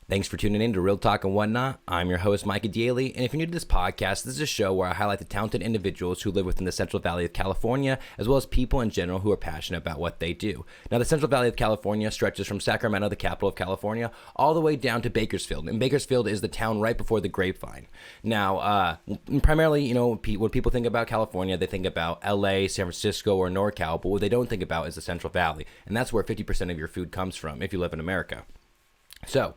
Thanks for tuning in to Real Talk and Whatnot. I'm your host, Micah Diele, and if you're new to this podcast, this is a show where I highlight the talented individuals who live within the Central Valley of California, as well as people in general who are passionate about what they do. Now, the Central Valley of California stretches from Sacramento, the capital of California, all the way down to Bakersfield, and Bakersfield is the town right before the Grapevine. Now, primarily, when people think about California, they think about LA, San Francisco, or NorCal, but what they don't think about is the Central Valley, and that's where 50% of your food comes from if you live in America. So,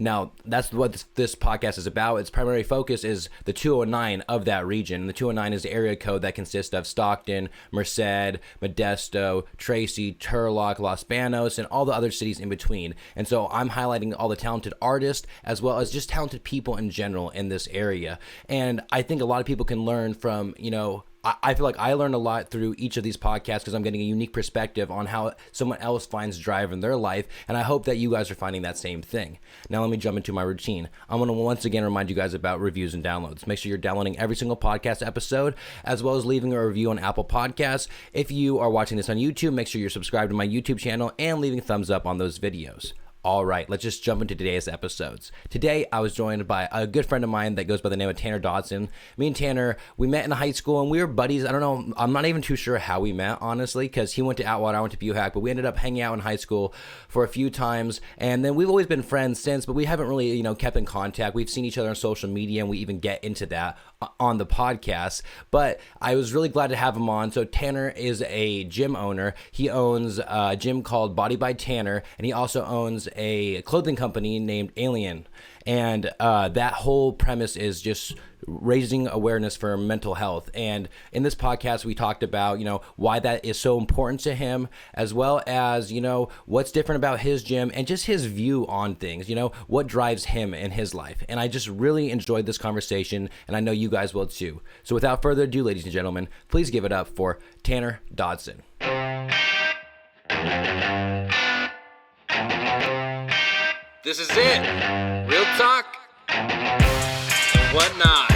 now, that's what this podcast is about. Its primary focus is the 209 of that region. And the 209 is the area code that consists of Stockton, Merced, Modesto, Tracy, Turlock, Los Banos, and all the other cities in between. And so I'm highlighting all the talented artists as well as just talented people in general in this area. And I think a lot of people can learn from, I feel like I learned a lot through each of these podcasts because I'm getting a unique perspective on how someone else finds drive in their life, and I hope that you guys are finding that same thing. Now let me jump into my routine. I'm going to once again remind you guys about reviews and downloads. Make sure you're downloading every single podcast episode, as well as leaving a review on Apple Podcasts. If you are watching this on YouTube, make sure you're subscribed to my YouTube channel and leaving a thumbs up on those videos. All right, let's just jump into today's episodes. Today, I was joined by a good friend of mine that goes by the name of Tanner Dodson. Me and Tanner, we met in high school, and we were buddies. I don't know, I'm not even too sure how we met, honestly, because he went to Atwater, I went to Buhack, but we ended up hanging out in high school for a few times, and then we've always been friends since, but we haven't really, kept in contact. We've seen each other on social media, and we even get into that on the podcast, but I was really glad to have him on. So Tanner is a gym owner. He owns a gym called Body by Tanner, and he also owns a clothing company named Aylean. And that whole premise is just raising awareness for mental health. And in this podcast, we talked about, why that is so important to him, as well as, what's different about his gym and just his view on things, what drives him in his life. And I just really enjoyed this conversation, and I know you guys will too. So without further ado, ladies and gentlemen, please give it up for Tanner Dodson. This is it. Real talk. Whatnot.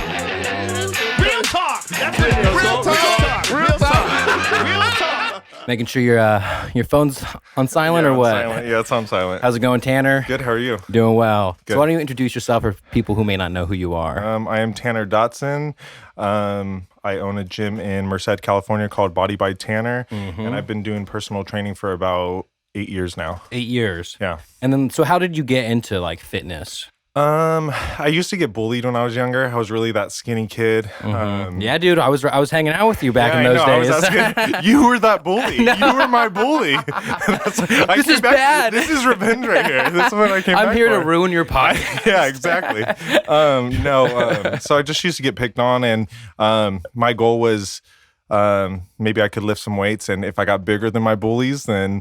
Real talk. That's it. Real talk. Real talk. Real talk. Making sure your phone's on silent or what? Silent. Yeah, it's on silent. How's it going, Tanner? Good. How are you? Doing well. Good. So why don't you introduce yourself for people who may not know who you are? I am Tanner Dodson. I own a gym in Merced, California called Body by Tanner, and I've been doing personal training for about 8 years now. 8 years. Yeah. And then, so how did you get into fitness? I used to get bullied when I was younger. I was really that skinny kid. Yeah, dude, I was hanging out with you back in those days. I was asking, you were that bully. No. You were my bully. This is bad. This is revenge right here. This is what I came back I'm here for. to ruin your podcast. Yeah, exactly. So I just used to get picked on, and my goal was maybe I could lift some weights, and if I got bigger than my bullies, then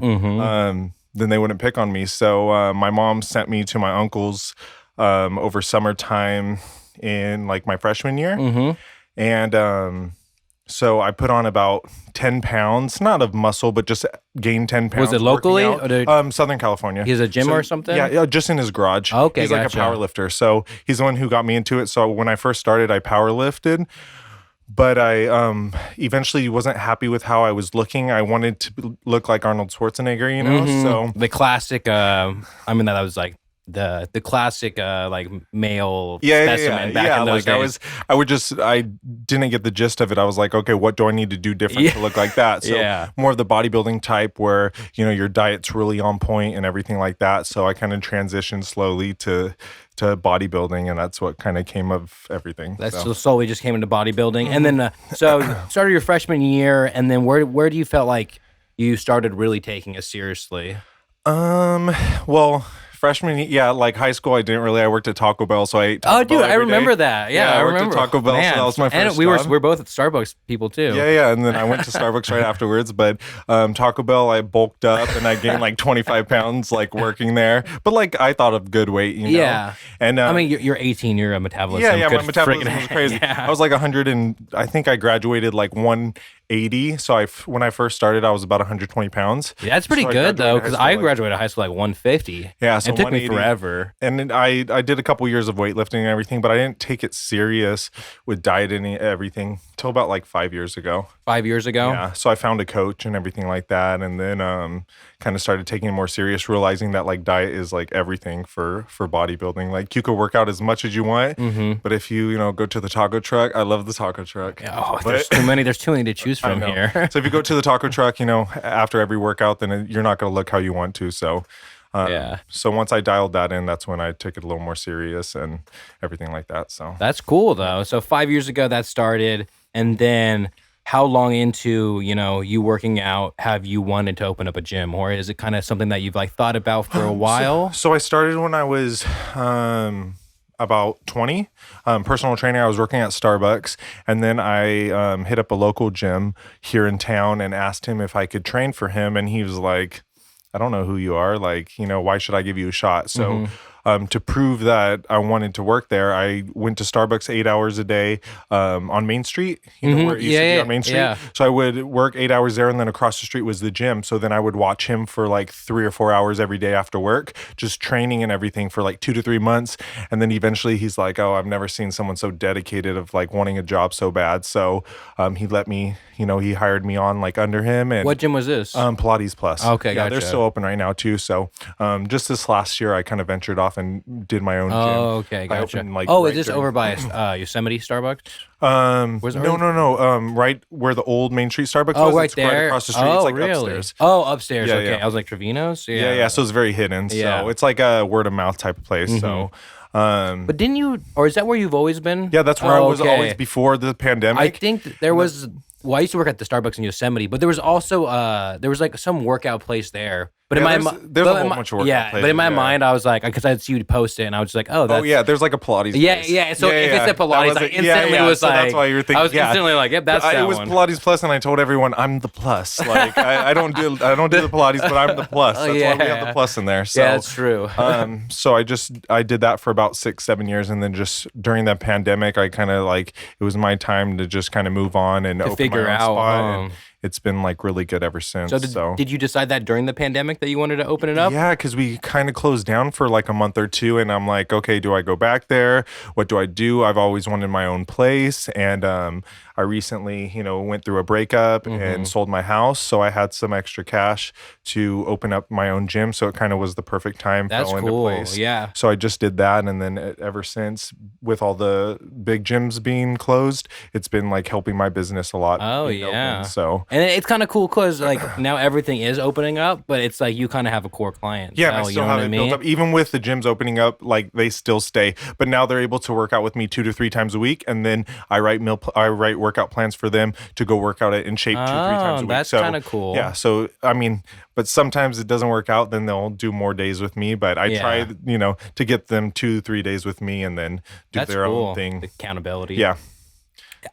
they wouldn't pick on me. So my mom sent me to my uncle's over summertime in my freshman year. And so I put on about 10 pounds, not of muscle, but just gained 10 pounds. Was it locally? Southern California. He's a gym or something? Yeah, just in his garage. Okay, he's gotcha. like a power lifter. So he's the one who got me into it. So when I first started, I power lifted. But I eventually wasn't happy with how I was looking. I wanted to look like Arnold Schwarzenegger, So the classic, that was the classic male specimen back in those days. I didn't get the gist of it. I was like, okay, what do I need to do different to look like that? So more of the bodybuilding type where, your diet's really on point and everything like that. So I kind of transitioned slowly to bodybuilding, and that's what kind of came of everything. So slowly just came into bodybuilding. And then, so started your freshman year, and then where do you felt like you started really taking it seriously? Well, freshman, high school, I worked at Taco Bell, so I ate Taco Bell every remember day. that. Yeah, I worked remember. at Taco Bell, so that was my first And we're both at Starbucks people too. Yeah, and then I went to Starbucks right afterwards, but Taco Bell, I bulked up and I gained 25 pounds working there, but I thought of good weight, Yeah. And you're 18, your metabolism. Yeah, my metabolism was crazy. Yeah. I was 100 and I think I graduated 1 80. So when I first started, I was about 120 pounds. Yeah, that's pretty So good though, because I graduated graduated high school like 150. Yeah, so it took me 180. forever. And then I did a couple years of weightlifting and everything, but I didn't take it serious with diet and everything till about like 5 years ago. 5 years ago? Yeah, so I found a coach and everything like that, and then kind of started taking it more serious, realizing that like diet is like everything for bodybuilding. Like you could work out as much as you want, but if you go to the taco truck, I love the taco truck. Oh, there's too many. There's too many to choose from here. So if you go to the taco truck, after every workout, then you're not going to look how you want to. So So once I dialed that in, that's when I took it a little more serious and everything like that. So that's cool though. So 5 years ago that started, and then how long into you working out have you wanted to open up a gym, or is it kind of something that you've like thought about for a while? So I started when I was about 20. Personal training. I was working at Starbucks, and then I hit up a local gym here in town and asked him if I could train for him, and he was like, I don't know who you are. Like, why should I give you a shot? So to prove that I wanted to work there, I went to Starbucks 8 hours a day on Main Street, where it used to be on Main Street. Yeah. So I would work 8 hours there, and then across the street was the gym. So then I would watch him for like 3 or 4 hours every day after work, just training and everything for like 2 to 3 months. And then eventually he's like, oh, I've never seen someone so dedicated of like wanting a job so bad. So he let me, he hired me on like under him. And what gym was this? Pilates Plus. Okay, yeah, gotcha. they're still open right now too. So just this last year, I kind of ventured off and did my own gym. Oh, okay, I gotcha. opened, is this over by Yosemite Starbucks? No. Right where the old Main Street Starbucks was. Right it's there. Right across the street. Oh, it's like really? upstairs. Oh, upstairs. Yeah, Okay, yeah. I was like Trevino's. Yeah. So it's very hidden. Yeah. So it's like a word of mouth type of place. So. But didn't you, or is that where you've always been? Yeah, that's where I was always before the pandemic. I think there was. Well, I used to work at the Starbucks in Yosemite, but there was also there was like some workout place there. But there's a whole bunch of workout places. But in my mind, I was like, because I'd see you post it, and I was just like, oh, that's, there's like a Pilates. Yeah, place. yeah. So if it said Pilates, I instantly was so like, that's why you're thinking. I was instantly like, yep, that's that It was one. Pilates Plus, and I told everyone I'm the plus. Like I don't do the Pilates, but I'm the plus. That's why we have the plus in there. So, yeah, that's true. So I did that for about 6-7 years, and then just during that pandemic, I kind of like it was my time to just kind of move on and open figure my own out. spot. And it's been like really good ever since. So did you decide that during the pandemic that you wanted to open it up? Yeah, because we kind of closed down for like a month or two, and I'm like, okay, do I go back there? What do I do? I've always wanted my own place, and I recently, went through a breakup and sold my house, so I had some extra cash to open up my own gym. So it kind of was the perfect time. That's fell cool. Into place. Yeah. So I just did that, and then ever since, with all the big gyms being closed, it's been like helping my business a lot. Oh yeah. Open, so and it's kind of cool because like now everything is opening up, but it's like you kind of have a core client. Yeah, I still have it built up. Even with the gyms opening up, like they still stay. But now they're able to work out with me 2 to 3 times a week, and then I write workout plans for them to go work out in shape 2 to 3 times a week. That's kind of cool. Yeah. So I mean, but sometimes it doesn't work out. Then they'll do more days with me. But I try, to get them 2-3 days with me, and then do their own thing. Accountability. Yeah.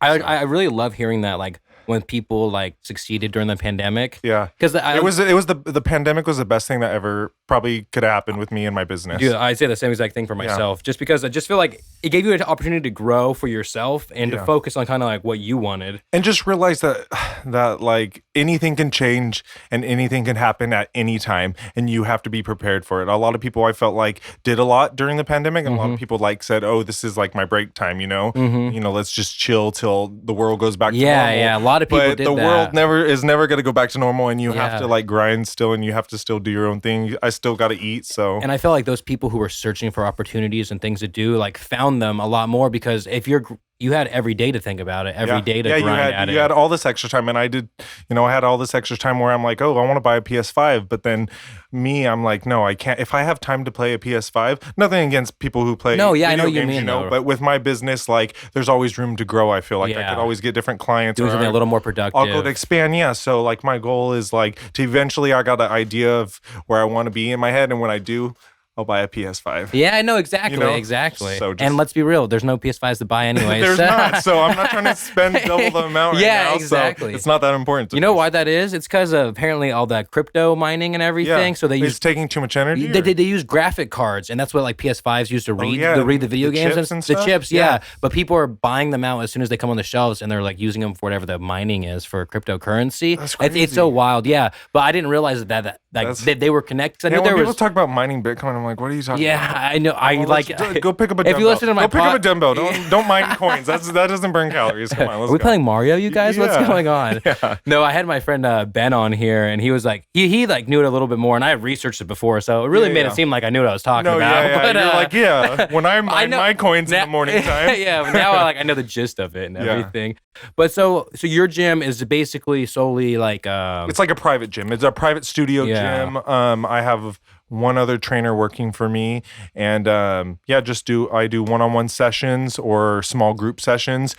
I really love hearing that. Like when people like succeeded during the pandemic. Yeah. Because it was the pandemic was the best thing that ever probably could have happened with me and my business. Dude, I say the same exact thing for myself. Just because I just feel like it gave you an opportunity to grow for yourself and to focus on kind of like what you wanted. And just realize that like anything can change and anything can happen at any time, and you have to be prepared for it. A lot of people I felt like did a lot during the pandemic, and a lot of people like said, oh, this is like my break time, let's just chill till the world goes back to normal. Yeah, a lot of people did that. But the world is never going to go back to normal, and you have to like grind still, and you have to still do your own thing. I still got to eat, so. And I feel like those people who were searching for opportunities and things to do, like found them a lot more, because if you had every day to think about it, every day to grind at it. You had all this extra time, and I did, I had all this extra time where I'm like, oh, I want to buy a PS5, but then I'm like, no, I can't. If I have time to play a PS5, nothing against people who play I know video you games, mean, though. But with my business, like, there's always room to grow. I feel like I could always get different clients. Do something a little more productive. I'll go to expand, So like my goal is like to eventually, I got an idea of where I want to be in my head, and when I do, I'll buy a PS5. Yeah, I know exactly, You know? exactly. So just- and let's be real, there's no PS5s to buy anyway. There's not, so I'm not trying to spend double the amount right Yeah, now. exactly. So it's not that important to You know me. why that is? It's because of apparently all that crypto mining and everything. So they It's use taking too much energy. they use graphic cards, and that's what like PS5s used to read yeah, to read the video the games chips and the stuff? chips. Yeah. Yeah, but people are buying them out as soon as they come on the shelves, and they're like using them for whatever the mining is for cryptocurrency. That's It's so crazy. wild. Yeah, but I didn't realize that they were connected. I Yeah, knew when there people was. talk about mining Bitcoin, I'm like, what are you talking about? Yeah, I know. I Well, like. go pick up a dumbbell. If you listen to my go pick up a pod- dumbbell. Don't mine coins. That doesn't burn calories. Come on, let's Are we go. playing Mario, you guys? What's Yeah. going on? Yeah. No, I had my friend Ben on here, and he was like, he like knew it a little bit more, and I had researched it before, so it really Yeah, made yeah. it seem like I knew what I was talking No, about. yeah, But, you're like, yeah. When I mine know- my coins in now- the morning time. yeah, but now I know the gist of it and Yeah. everything. But so your gym is basically solely like It's like a private gym. It's a private studio Yeah. gym. I have one other trainer working for me, and I do one-on-one sessions or small group sessions.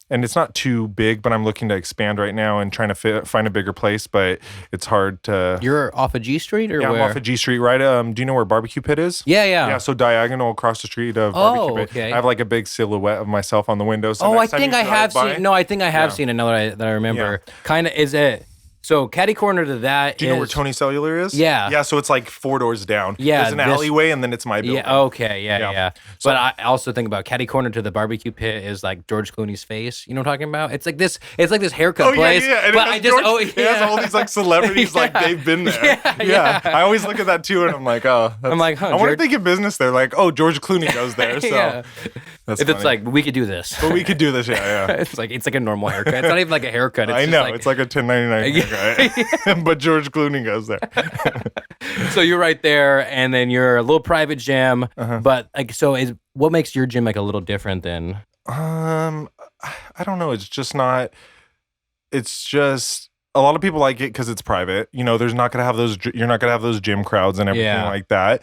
And it's not too big, but I'm looking to expand right now and trying to find a bigger place. But it's hard to. you're off of G Street or Yeah, where? I'm off of G Street, right? Do you know where Barbecue Pit is? yeah. Yeah, so diagonal across the street of Oh, Barbecue Pit. okay. I have like a big silhouette of myself on the window. So Oh, I next time think you I drive have by- seen. No, I think I have Yeah. seen it now that I remember. Kind of is it. So catty corner to that. Do you know where Tony Cellular is? Yeah. Yeah, so it's like 4 doors down. Yeah, There's an this- alleyway, and then it's my building. Yeah. Okay. Yeah. Yeah. But I also think about catty corner to the barbecue pit is like George Clooney's face. You know what I'm talking about? It's like this. It's like this haircut Oh, yeah, place. yeah. And but it I has just George, it has all these like celebrities, like Yeah. they've been there. Yeah, Yeah. yeah. I always look at that too, and I'm like, oh. I'm like, huh, I wonder George- if they get business there. Like, oh, George Clooney goes there. So Yeah. that's If it's funny. like we could do this. But we could do this, yeah. it's like a normal haircut. It's not even like a haircut. It's I just know. Like, It's like a 1099 haircut. But George Clooney goes there. so you're right there, and then you're a little private gym. Uh-huh. But like, so is what makes your gym like a little different than? I don't know. It's just not. It's just a lot of people like it because it's private. You know, there's not gonna have those. You're not gonna have those gym crowds and everything Yeah. like that.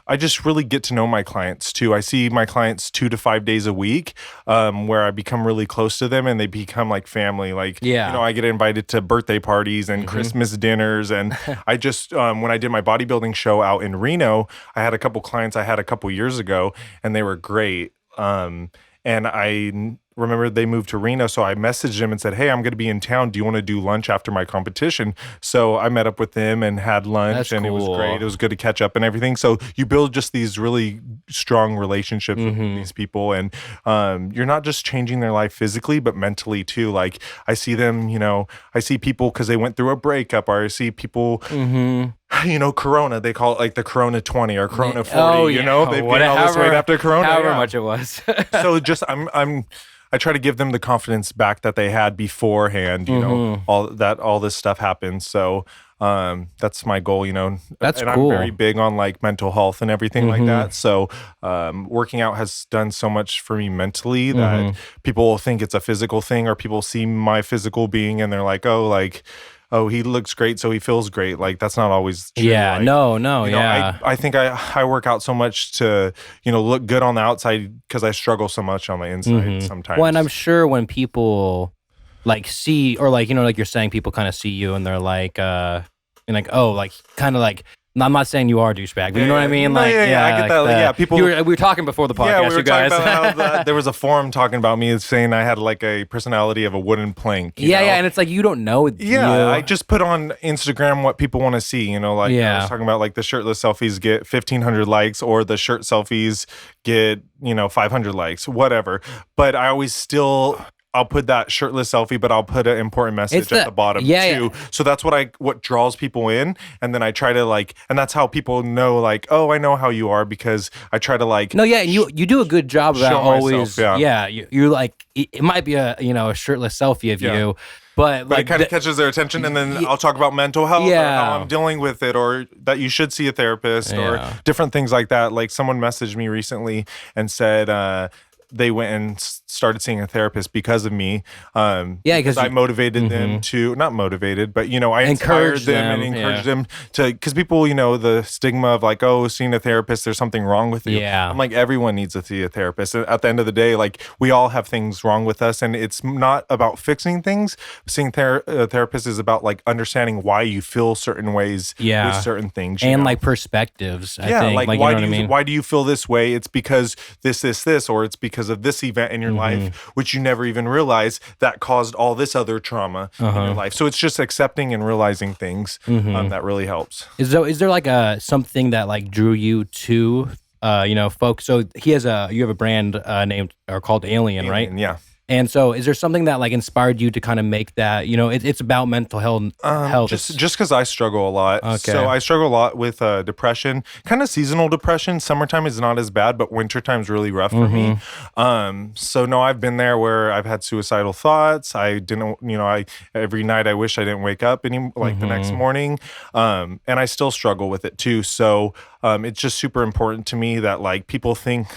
I just really get to know my clients too. I see my clients 2 to 5 days a week, where I become really close to them and they become like family. Like, Yeah. you know, I get invited to birthday parties and Christmas dinners. And I just, when I did my bodybuilding show out in Reno, I had a couple clients I had a couple years ago and they were great. And I remember they moved to Reno, so I messaged them and said, hey, I'm going to be in town. Do you want to do lunch after my competition? So I met up with them and had lunch, That's and it cool. was great. It was good to catch up and everything. So you build just these really strong relationships with these people, and you're not just changing their life physically, but mentally too. Like I see them, you know, I see people because they went through a breakup, or I see people you know, Corona, they call it like the Corona 20 or Corona 40, you know, they've gained all this weight after Corona. However yeah. much it was. So just, I try to give them the confidence back that they had beforehand, you know, all this stuff happened. So, that's my goal, you know. That's and cool. I'm very big on like mental health and everything like that. So, working out has done so much for me mentally that people will think it's a physical thing, or people see my physical being and they're like, oh, he looks great, so he feels great. Like that's not always true. Yeah, Like, no, you know, yeah. I think I work out so much to, you know, look good on the outside because I struggle so much on the inside sometimes. Well, and I'm sure when people like see, or like, you know, like you're saying, people kind of see you and they're like, and like, oh, like kind of like, I'm not saying you are a douchebag, but you know what I mean? No, Like, yeah, I get like that. Yeah, people. we were talking before the podcast, Yeah, we were you guys. talking about how there was a forum talking about me saying I had like a personality of a wooden plank. you know? and it's like you don't know. Yeah, you. I just put on Instagram what people want to see. You know, like I Yeah. was talking about, like the shirtless selfies get 1,500 likes, or the shirt selfies get 500 likes, whatever. But I always still. I'll put that shirtless selfie, but I'll put an important message at the bottom too. So that's what draws people in, and then I try to and that's how people know, like, oh, I know how you are, because I try to No, yeah, and you do a good job about show always. myself, yeah. You're like, it might be a shirtless selfie of you, but But like it kind of catches their attention, and then I'll talk about mental health, or how I'm dealing with it, or that you should see a therapist, or different things like that. Like someone messaged me recently and said, they went and started seeing a therapist because of me. Because I motivated them to, not motivated, but, I inspired them and encouraged them to, because people, the stigma of like, oh, seeing a therapist, there's something wrong with you. Yeah. I'm like, everyone needs to see a therapist. At the end of the day, like, we all have things wrong with us, and it's not about fixing things. Seeing a therapist is about like understanding why you feel certain ways with certain things. And like perspectives, I think. Like why do you feel this way? It's because this, or it's because of this event in your life, which you never even realized that caused all this other trauma in your life. So it's just accepting and realizing things that really helps. Is there like something that like drew you to folks? So you have a brand named or called Aylean, right? Yeah. And so is there something that like inspired you to kind of make that, it's about mental health? Just because I struggle a lot. Okay. So I struggle a lot with depression, kind of seasonal depression. Summertime is not as bad, but wintertime's really rough for me. So no, I've been there where I've had suicidal thoughts. I didn't, every night I wish I didn't wake up the next morning. And I still struggle with it too. So it's just super important to me that like people think,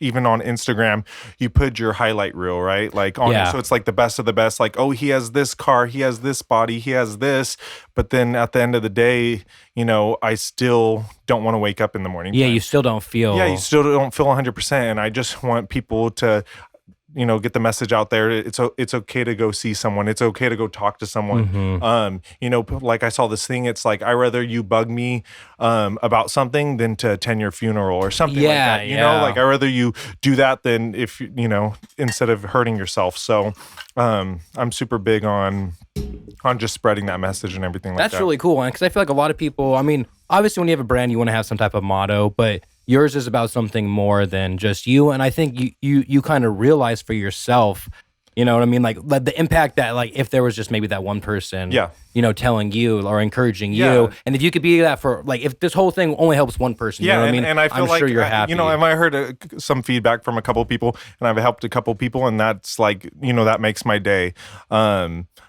even on Instagram, you put your highlight reel, right? Like on it. So it's like the best of the best. Like, oh, he has this car, he has this body, he has this. But then at the end of the day, I still don't want to wake up in the morning. Yeah, you still don't feel. Yeah, you still don't feel 100%. And I just want people to get the message out there. It's okay to go see someone. It's okay to go talk to someone. Like I saw this thing. It's like, I'd rather you bug me about something than to attend your funeral or something like that. Like I'd rather you do that than if, instead of hurting yourself. So I'm super big on just spreading that message and everything like that. That's really cool. Because I feel like a lot of people, obviously when you have a brand, you want to have some type of motto, but yours is about something more than just you. And I think you kind of realize for yourself, you know what I mean? Like the impact that like if there was just maybe that one person, telling you or encouraging you. And if you could be that for like, if this whole thing only helps one person, you know what I mean? And I feel I'm sure you're happy. I heard some feedback from a couple people and I've helped a couple people and that's like, that makes my day.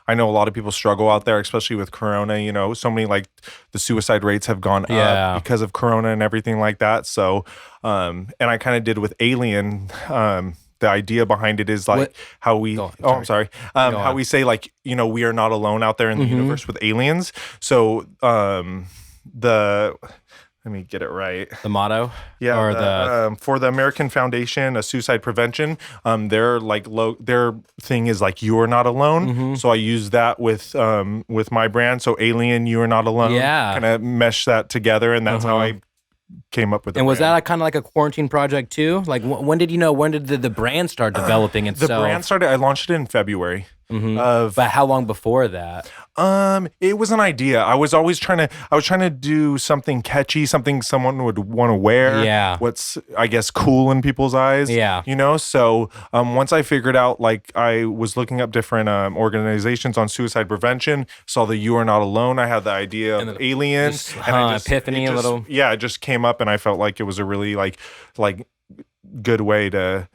I know a lot of people struggle out there, especially with Corona, so many like the suicide rates have gone up because of Corona and everything like that. So, and I kind of did with Aylean, the idea behind it is like how we, how we say like, we are not alone out there in the universe with aliens. So, let me get it right. The motto? Yeah. Or for the American Foundation of Suicide Prevention, their thing is like, you are not alone. So I use that with my brand. So Aylean, you are not alone. Yeah. Kind of mesh that together. And that's how I came up with it. And was that kind of like a quarantine project too? Like when did the brand start developing itself? The brand started, I launched it in February. But how long before that? It was an idea. I was trying to do something catchy, something someone would want to wear. Yeah. What's, I guess, cool in people's eyes. Yeah. So, once I figured out, like, I was looking up different organizations on suicide prevention, saw the You Are Not Alone. I had the idea of Ayleans. Epiphany a little. Yeah, it just came up and I felt like it was a really like good way to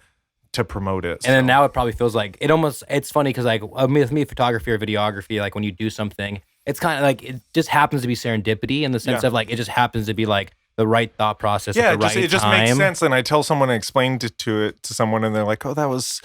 promote it. And then now it probably feels like it's funny because like with me, photography or videography, like when you do something, it's kind of like it just happens to be serendipity in the sense of like it just happens to be like the right thought process at the right time. It just makes sense. And I tell someone and explain to someone and they're like, oh, that's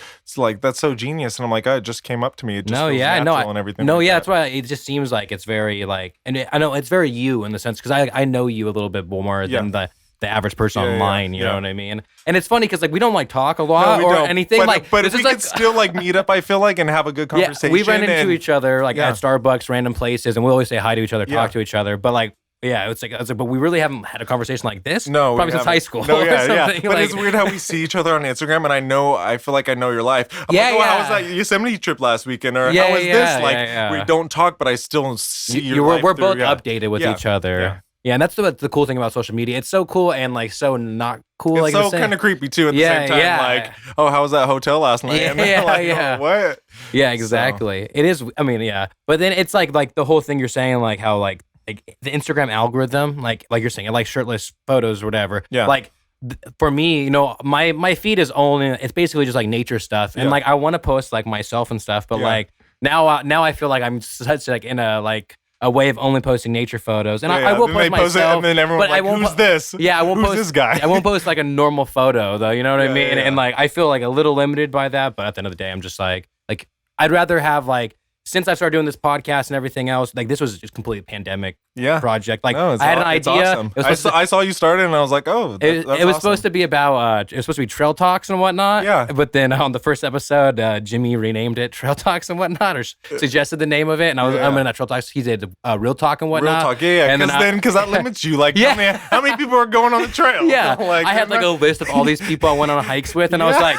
so genius. And I'm like, oh, it just came up to me. It just feels natural and everything. That's why it just seems like it's very like, and I know it's very you in the sense because I know you a little bit more than the average person online, you know what I mean? And it's funny because like we don't like talk a lot anything. But we could still like meet up, I feel like, and have a good conversation. We run into each other like at Starbucks, random places, and we always say hi to each other, talk to each other. But like, it's like, but we really haven't had a conversation like this. No, probably since high school. No, or something. But it's weird how we see each other on Instagram, and I feel like I know your life. I'm like, how was that Yosemite trip last weekend? Or how was this? Like, we don't talk, but I still see your life. We're both updated with each other. Yeah, and that's the cool thing about social media. It's so cool and like so not cool. It's like so kind of creepy too at the same time. Like, oh, how was that hotel last night? Oh, what? Yeah, exactly. So. It is. I mean, yeah. But then it's like the whole thing you're saying, like how like the Instagram algorithm, like you're saying, like shirtless photos or whatever. Yeah. Like for me, my feed is it's basically just like nature stuff, and like I want to post like myself and stuff, but like now I feel like I'm such like in a like a way of only posting nature photos, and Yeah, I will then post they post it, myself. and then everyone's but I like, won't "Who's this? Yeah, I won't Who's post this guy?" I won't post like a normal photo though. You know what I mean? yeah. And like I feel like a little limited by that, but at the end of the day, I'm just like I'd rather have like. Since I started doing this podcast and everything else, like this was just completely pandemic project. Like No, I had an idea. Awesome. I saw you started and I was like, oh, it was supposed to be about it was supposed to be trail talks and whatnot. Yeah. But then on the first episode, Jimmy renamed it Trail Talks and whatnot, or suggested the name of it. And I was I'm in that Trail Talks. He did Real Talk and whatnot. Real talk, yeah. And Because that limits you. Like, Yeah. how many people are going on the trail? Yeah, like, I had like a list of all these people I went on hikes with, and I was like,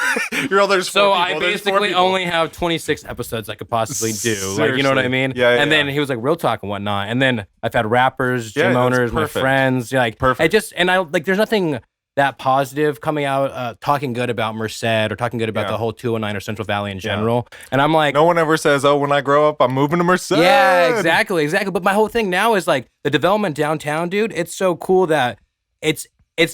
there's so 4 I people, there's 4 basically people. only have 26 episodes I could possibly do. Like, you know what I Seriously. mean? Yeah, And then yeah. he was like Real Talk and whatnot. And then I've had rappers, Yeah, gym that's owners, my perfect. friends. Like, Perfect. I like, there's nothing that positive coming out, talking good about Merced or talking good about the whole 209 or Central Valley in general. And I'm like, No one ever says, oh, when I grow up, I'm moving to Merced. yeah, exactly. But my whole thing now is like the development downtown, dude. It's so cool that it's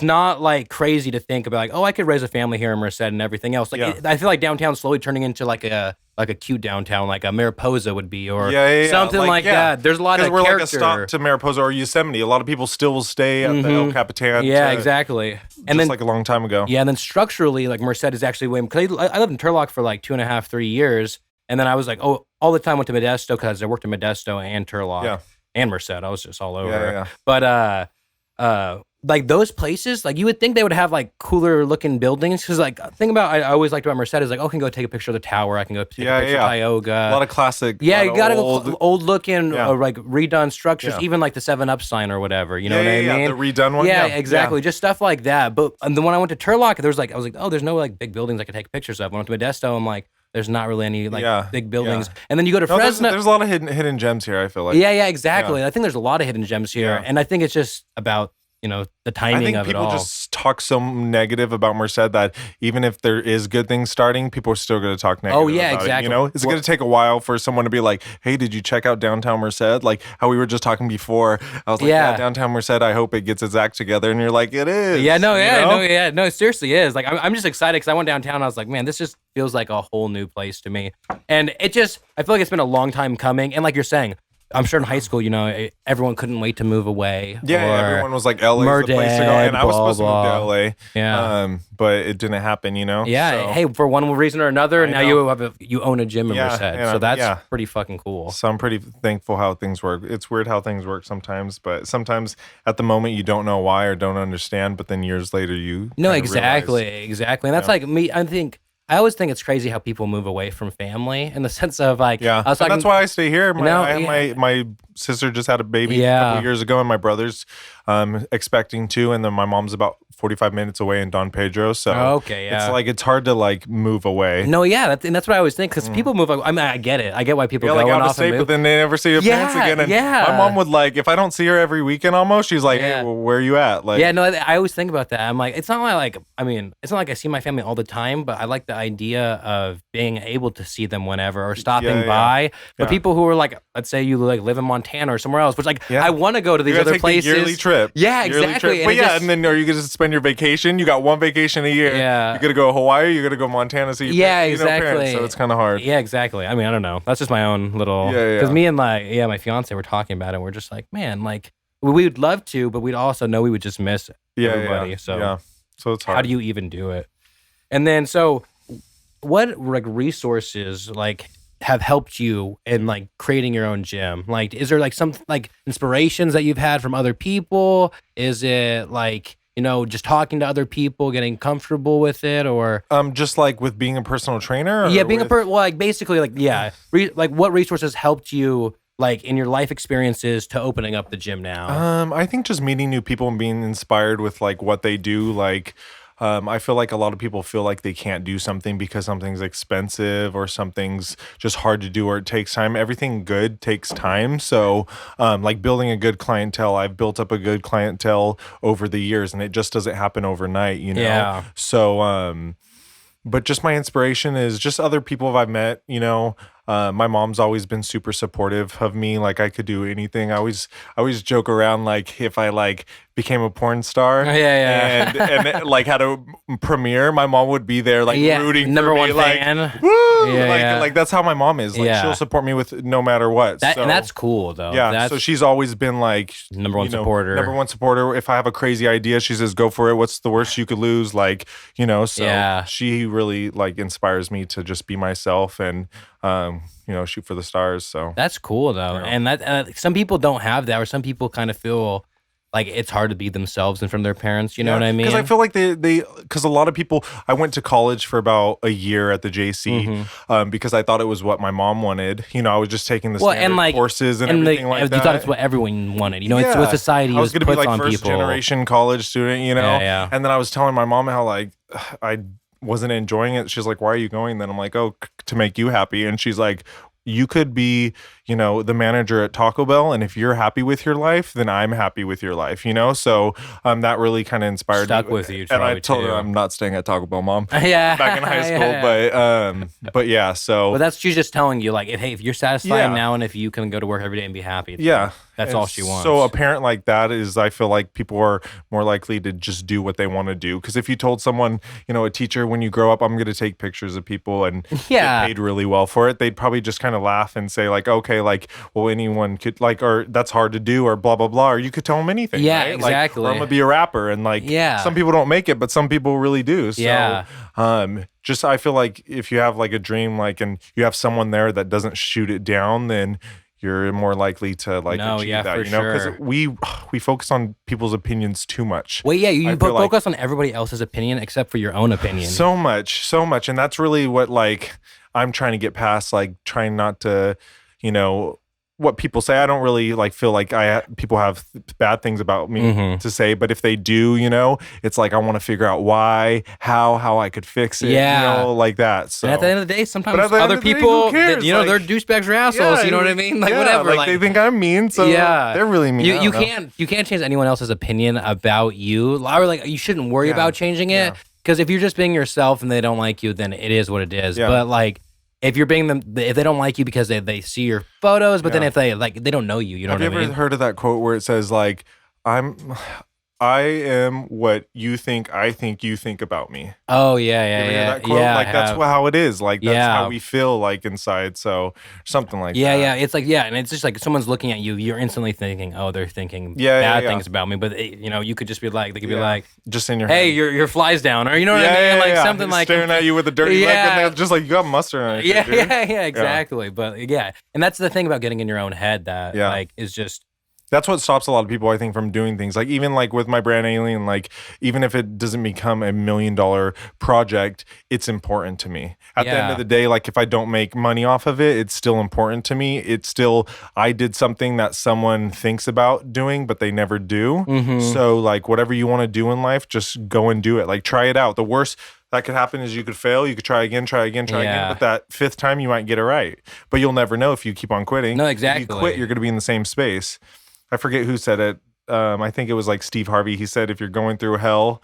not like crazy to think about like, oh, I could raise a family here in Merced and everything else. Like I feel like downtown's slowly turning into like a cute downtown, like a Mariposa would be, or something like that. There's a lot of we're character. like a stop to Mariposa or Yosemite. A lot of people still will stay at the El Capitan. Yeah, exactly. And then like a long time ago. Yeah, and then structurally, like Merced is actually way because I lived in Turlock for like 2.5, 3 years, and then I was like, oh, all the time went to Modesto because I worked in Modesto and Turlock and Merced. I was just all over. Yeah. But like those places, like you would think they would have like cooler looking buildings because like thing about I always liked about Merced is like, oh, I can go take a picture of the tower. I can go take a picture of Tioga. A lot of classic. Yeah, you gotta old, go old looking, like redone structures, even like the 7-Up sign or whatever. You know what I mean? The redone one. Yeah, exactly. Just stuff like that. But and then when I went to Turlock, I was like, oh, there's no like big buildings I could take pictures of. When I went to Modesto, I'm like, there's not really any like big buildings. And then you go to Fresno. There's a lot of hidden gems here. I feel like. Yeah, exactly. I think there's a lot of hidden gems here, and I think it's just about the timing of it all. People just talk so negative about Merced that even if there is good things starting, people are still going to talk negative. Oh yeah, about exactly. It, you know, it's going to take a while for someone to be like, "Hey, did you check out downtown Merced?" Like how we were just talking before. I was like, "Yeah, downtown Merced. I hope it gets its act together." And you're like, "It is." Yeah, no, it seriously is. Like I'm just excited because I went downtown. And I was like, man, this just feels like a whole new place to me. And I feel like it's been a long time coming. And like you're saying, I'm sure in high school, everyone couldn't wait to move away. Yeah, everyone was like, LA's the place to go. And I was supposed to move to LA. Yeah. But it didn't happen, Yeah. So. Hey, for one reason or another, now you own a gym in Merced. So that's pretty fucking cool. So I'm pretty thankful how things work. It's weird how things work sometimes, but sometimes at the moment you don't know why or don't understand, but then years later you exactly. realize. And that's like me. I always think it's crazy how people move away from family in the sense of like, and that's why I stay here. My sister just had a baby a couple years ago, and my brother's expecting 2, and then my mom's about 45 minutes away in Don Pedro. So it's like it's hard to like move away. No, that's what I always think because people move. I mean, I get it. I get why people go like out of off state, and move. but then they never see their parents again. And my mom would like if I don't see her every weekend almost, she's like, "Hey, well, where are you at?" Like, I always think about that. I'm like, it's not like it's not like I see my family all the time, but I like the idea of being able to see them whenever or stopping by. But people who are like, let's say you like live in Montana or somewhere else, which like I want to go to these other places. Yearly trip. Yeah, exactly. But and then are you gonna spend your vacation? You got one vacation a year. Yeah. You're gonna go to Hawaii. You're gonna go to Montana. So exactly. Parents, so it's kind of hard. Yeah, exactly. I mean, I don't know. That's just my own little. Because me and my fiance were talking about it. And we're just like, man, like we would love to, but we'd also know we would just miss everybody. So it's hard. How do you even do it? And then so, what like resources like have helped you in like creating your own gym? Like, is there like some like inspirations that you've had from other people? Is it like, just talking to other people, getting comfortable with it, or just like with being a personal trainer? Like basically like like what resources helped you like in your life experiences to opening up the gym now? I think just meeting new people and being inspired with like what they do, like. I feel like a lot of people feel like they can't do something because something's expensive or something's just hard to do or it takes time. Everything good takes time. So like building a good clientele, I've built up a good clientele over the years and it just doesn't happen overnight, So, but just my inspiration is just other people I've met, My mom's always been super supportive of me. Like I could do anything. I always joke around like if I like became a porn star, and like had a premiere, my mom would be there like rooting number for me, one like, fan. Woo! Like that's how my mom is. Like she'll support me with no matter what. And that's cool though. Yeah. So she's always been like number one supporter. Number one supporter. If I have a crazy idea, she says, "Go for it. What's the worst you could lose?" Like So she really like inspires me to just be myself and shoot for the stars. So that's cool though. And that some people don't have that, or some people kind of feel like it's hard to be themselves in front of their parents. You know what I mean? Because I feel like because a lot of people, I went to college for about a year at the JC because I thought it was what my mom wanted. I was just taking the standard courses and everything like that. You thought it's what everyone wanted. It's what society was going to be like first generation college student, And then I was telling my mom how like I wasn't enjoying it. She's like, "Why are you going?" Then I'm like, "Oh, to make you happy." And she's like, "You could be, the manager at Taco Bell, and if you're happy with your life, then I'm happy with your life, So that really kind of inspired Stuck me. with you, and I told her I'm not staying at Taco Bell, Mom. Back in high school, but yeah. So, but that's she's just telling you like, if you're satisfied now, and if you can go to work every day and be happy, that's all she wants. So a parent like that is, I feel like people are more likely to just do what they want to do. Because if you told someone, a teacher, when you grow up, I'm going to take pictures of people and get paid really well for it, they'd probably just kind of laugh and say like, okay, like, well, anyone could like, or that's hard to do, or blah, blah, blah. Or you could tell them anything. Yeah, right? exactly. Like, or I'm going to be a rapper. And like, some people don't make it, but some people really do. So, just, I feel like if you have like a dream, like, and you have someone there that doesn't shoot it down, then you're more likely to like achieve that, because we focus on people's opinions too much. Well, you focus on everybody else's opinion except for your own opinion. So much, and that's really what like I'm trying to get past. Like trying not to, what people say. I don't really like feel like people have bad things about me to say, but if they do, it's like I want to figure out why, how I could fix it, like that. So and at the end of the day, sometimes other people, they're douchebags or assholes. You know what I mean? Like whatever. Like they think I'm mean, so they're really mean. You can't change anyone else's opinion about you, or like you shouldn't worry about changing it, because if you're just being yourself and they don't like you, then it is what it is. But like, if you're being them, if they don't like you because they see your photos, but then if they like, they don't know you, know what I mean? Have you ever heard of that quote where it says like, I am what you think I think you think about me. Oh You ever hear that quote? Like that's how it is. Like that's how we feel like inside. So something like that. Yeah. It's like, and it's just like someone's looking at you, you're instantly thinking, oh, they're thinking bad things about me. But you could just be like, they could be like, just in your hey, head. your fly's down, or you know what I mean? Like something like staring at you with a dirty look, and they're just like, you got mustard on your shit, exactly. But and that's the thing about getting in your own head that like is just. That's what stops a lot of people, I think, from doing things. Like even like with my brand Aylean, like even if it doesn't become $1 million project, it's important to me. At the end of the day, like if I don't make money off of it, it's still important to me. It's still, I did something that someone thinks about doing, but they never do. So like whatever you want to do in life, just go and do it. Like try it out. The worst that could happen is you could fail. You could try again. But that fifth time you might get it right. But you'll never know if you keep on quitting. No, exactly. If you quit, you're going to be in the same space. I forget who said it. I think it was like Steve Harvey. He said, if you're going through hell,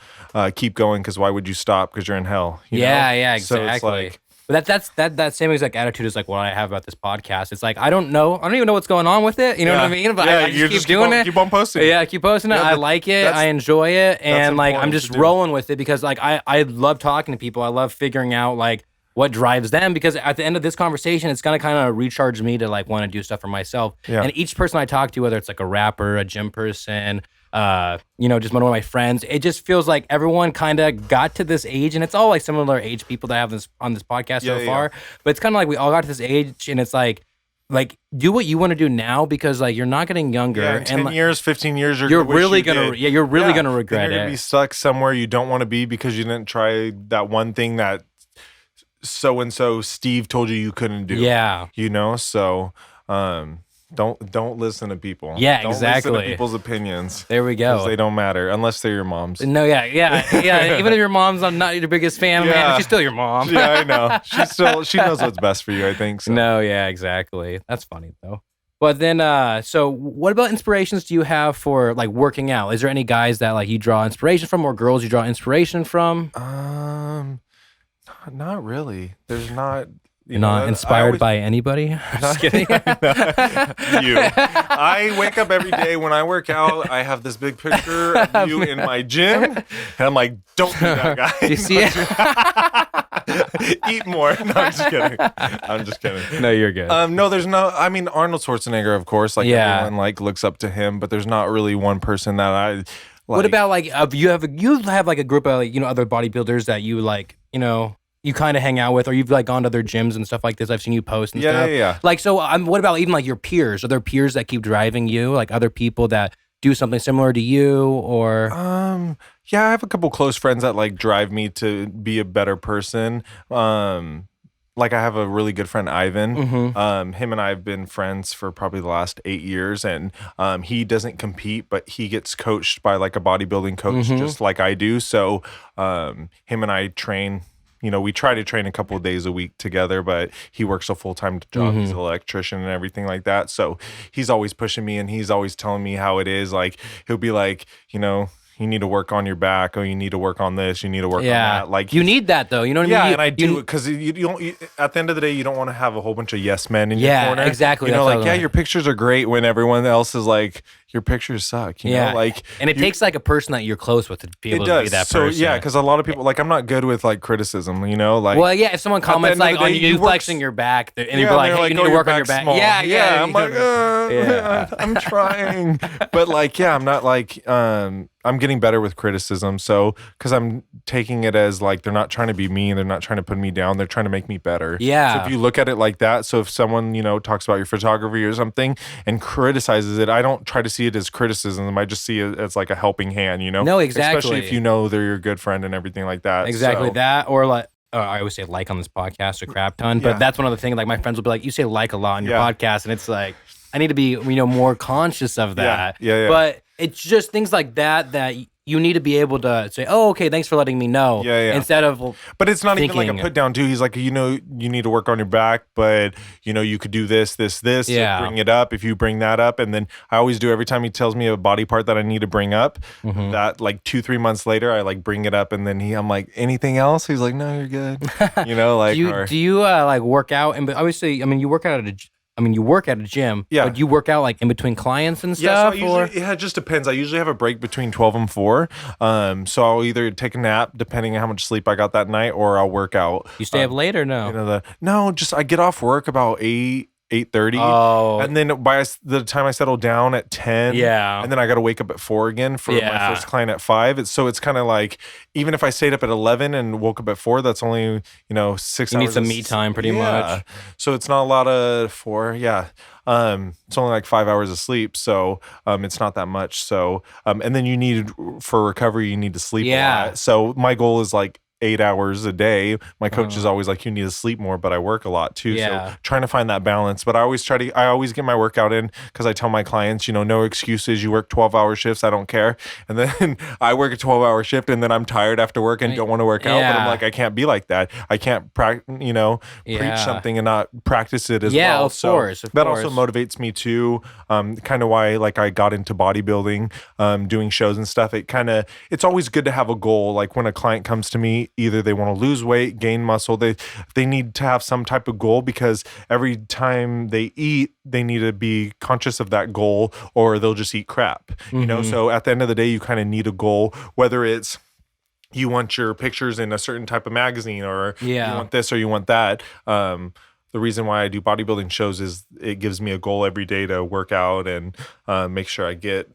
keep going, because why would you stop? Because you're in hell. You know? Exactly. So it's like, but that same exact attitude is like what I have about this podcast. It's like, I don't even know what's going on with it. You know what I mean? But I just keep doing it. Keep on posting. Yeah, keep posting it. I like it. I enjoy it. And like, I'm just rolling with it because like, I love talking to people. I love figuring out like, what drives them, because at the end of this conversation, it's gonna kind of recharge me to like want to do stuff for myself. And each person I talk to, whether it's like a rapper, a gym person, just one of my friends, it just feels like everyone kind of got to this age, and it's all like similar age people that have this on this podcast so far. But it's kind of like we all got to this age, and it's like do what you want to do now, because like you're not getting younger. In 10 years, 15 years, you're really gonna regret it. You're gonna be stuck somewhere you don't want to be because you didn't try that one thing that so-and-so Steve told you couldn't do. So don't listen to people. Don't listen to people's opinions. There we go. Because they don't matter unless they're your moms. No, even if your mom's not your biggest fan, man, she's still your mom. I know. She knows what's best for you, I think. So. No, exactly. That's funny though. But then, so what about inspirations do you have for like working out? Is there any guys that like you draw inspiration from, or girls you draw inspiration from? Not really. There's not You're not inspired by anybody? Just kidding. I wake up every day when I work out. I have this big picture of you in my gym, and I'm like, don't do that, guys. You see it? Eat more. No, I'm just kidding. No, you're good. No, there's no. I mean, Arnold Schwarzenegger, of course. Like everyone like looks up to him, but there's not really one person that I. Like, what about like you have like a group of like, other bodybuilders that you like, you kind of hang out with, or you've like gone to other gyms and stuff like this. I've seen you post and stuff. Yeah. Like, so what about even like your peers? Are there peers that keep driving you? Like other people that do something similar to you, or? Yeah, I have a couple close friends that like drive me to be a better person. Like I have a really good friend, Ivan. Mm-hmm. Him and I have been friends for probably the last 8 years, and he doesn't compete, but he gets coached by like a bodybuilding coach, just like I do. So him and I train. We try to train a couple of days a week together, but he works a full-time job. He's an electrician and everything like that. So he's always pushing me, and he's always telling me how it is. Like he'll be like, you need to work on your back, or you need to work on this, you need to work on that. Like you need that though, you know what I mean? Yeah, and I do, because you don't. At the end of the day, you don't want to have a whole bunch of yes men in your corner. Yeah, exactly. Your pictures are great when everyone else is like, your pictures suck. You know, like, and it takes like a person that you're close with to be able to be that person. So yeah, because a lot of people, like, I'm not good with like criticism. Like, well, yeah, if someone comments like on you flexing your back, and you're like, hey, you need to work on your back. Small. Yeah. I'm like, I'm trying, but like, I'm not like, I'm getting better with criticism. So, because I'm taking it as like, they're not trying to be mean, they're not trying to put me down, they're trying to make me better. Yeah. So if you look at it like that, so if someone, talks about your photography or something and criticizes it, I don't try to see it as criticism. I just see it as like a helping hand, No, exactly. Especially if they're your good friend and everything like that. Exactly that, or like, I always say like on this podcast a crap ton, but that's one of the things, like my friends will be like, you say like a lot on your podcast, and it's like, I need to be, more conscious of that. Yeah. But it's just things like that you need to be able to say, oh, okay, thanks for letting me know. Yeah. Instead of But it's not even like a put down too. He's like, you need to work on your back, but you could do this. Yeah. Bring it up if you bring that up. And then I always do, every time he tells me a body part that I need to bring up, that like 2-3 months later, I like bring it up, and then I'm like, anything else? He's like, no, you're good. Like, do you like work out? And obviously, you work out you work at a gym, but you work out like in between clients and stuff? It just depends. I usually have a break between 12 and 4. So I'll either take a nap, depending on how much sleep I got that night, or I'll work out. You stay up late or no? I get off work about 8:30. Oh. And then by the time I settle down at 10, and then I got to wake up at 4 again for my first client at 5. It's kind of like, even if I stayed up at 11 and woke up at 4, that's only 6 hours. You need some me time, pretty much. So it's not a lot of 4. It's only like 5 hours of sleep, so it's not that much. So and then for recovery, you need to sleep a lot. So my goal is like 8 hours a day. My coach is always like, you need to sleep more, but I work a lot too. So trying to find that balance. But I always get my workout in, because I tell my clients, no excuses. You work 12-hour shifts, I don't care. And then I work a 12-hour shift, and then I'm tired after work and don't want to work out. But I'm like, I can't be like that. I can't preach something and not practice it as well. Yeah, of course. That also motivates me too. Kind of why like I got into bodybuilding, doing shows and stuff. It's always good to have a goal. Like when a client comes to me, either they want to lose weight, gain muscle, they need to have some type of goal, because every time they eat, they need to be conscious of that goal, or they'll just eat crap. So at the end of the day, you kind of need a goal, whether it's you want your pictures in a certain type of magazine, or you want this or you want that. The reason why I do bodybuilding shows is it gives me a goal every day to work out and make sure I get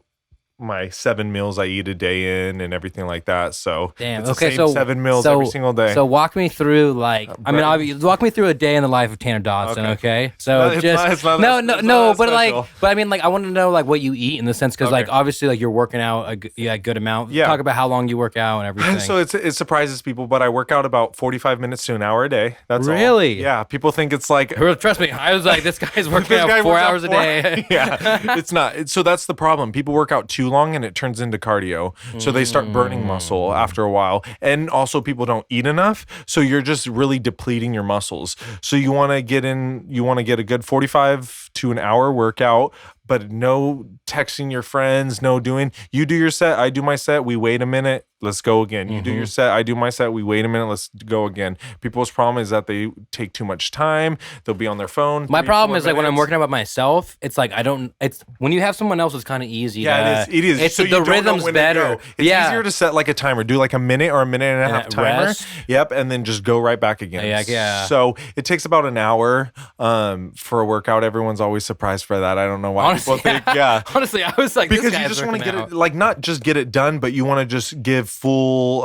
my 7 meals I eat a day in and everything like that. So it's the same 7 meals every single day. So walk me through walk me through a day in the life of Tanner Dodson. Okay. So but I mean, like, I want to know like what you eat in the sense, because like obviously like you're working out a good amount. Yeah. Talk about how long you work out and everything. So it surprises people, but I work out about 45 minutes to an hour a day. That's really all. Yeah. People think it's like, trust me, I was like, this guy's working out 4 hours a day. Yeah. It's not. So that's the problem. People work out too long and it turns into cardio. So they start burning muscle after a while. And also people don't eat enough. So you're just really depleting your muscles. So you want to get a good 45 to an hour workout, but no texting your friends, no doing. You do your set, I do my set. We wait a minute. Let's go again. You do your set, I do my set. We wait a minute. Let's go again. People's problem is that they take too much time. They'll be on their phone. My problem is like when I'm working out by myself, it's like it's when you have someone else, it's kind of easy. Yeah, it is. It's so the rhythm's better. It's easier to set like a timer. Do like a minute or a minute and a half timer. Rest. Yep, and then just go right back again. Yeah. So it takes about an hour for a workout. Everyone's always surprised for that. I don't know why Honestly, people think. Yeah. Honestly, I was like, Because this you just want to get out. it, like not just get it done, but you want to just give full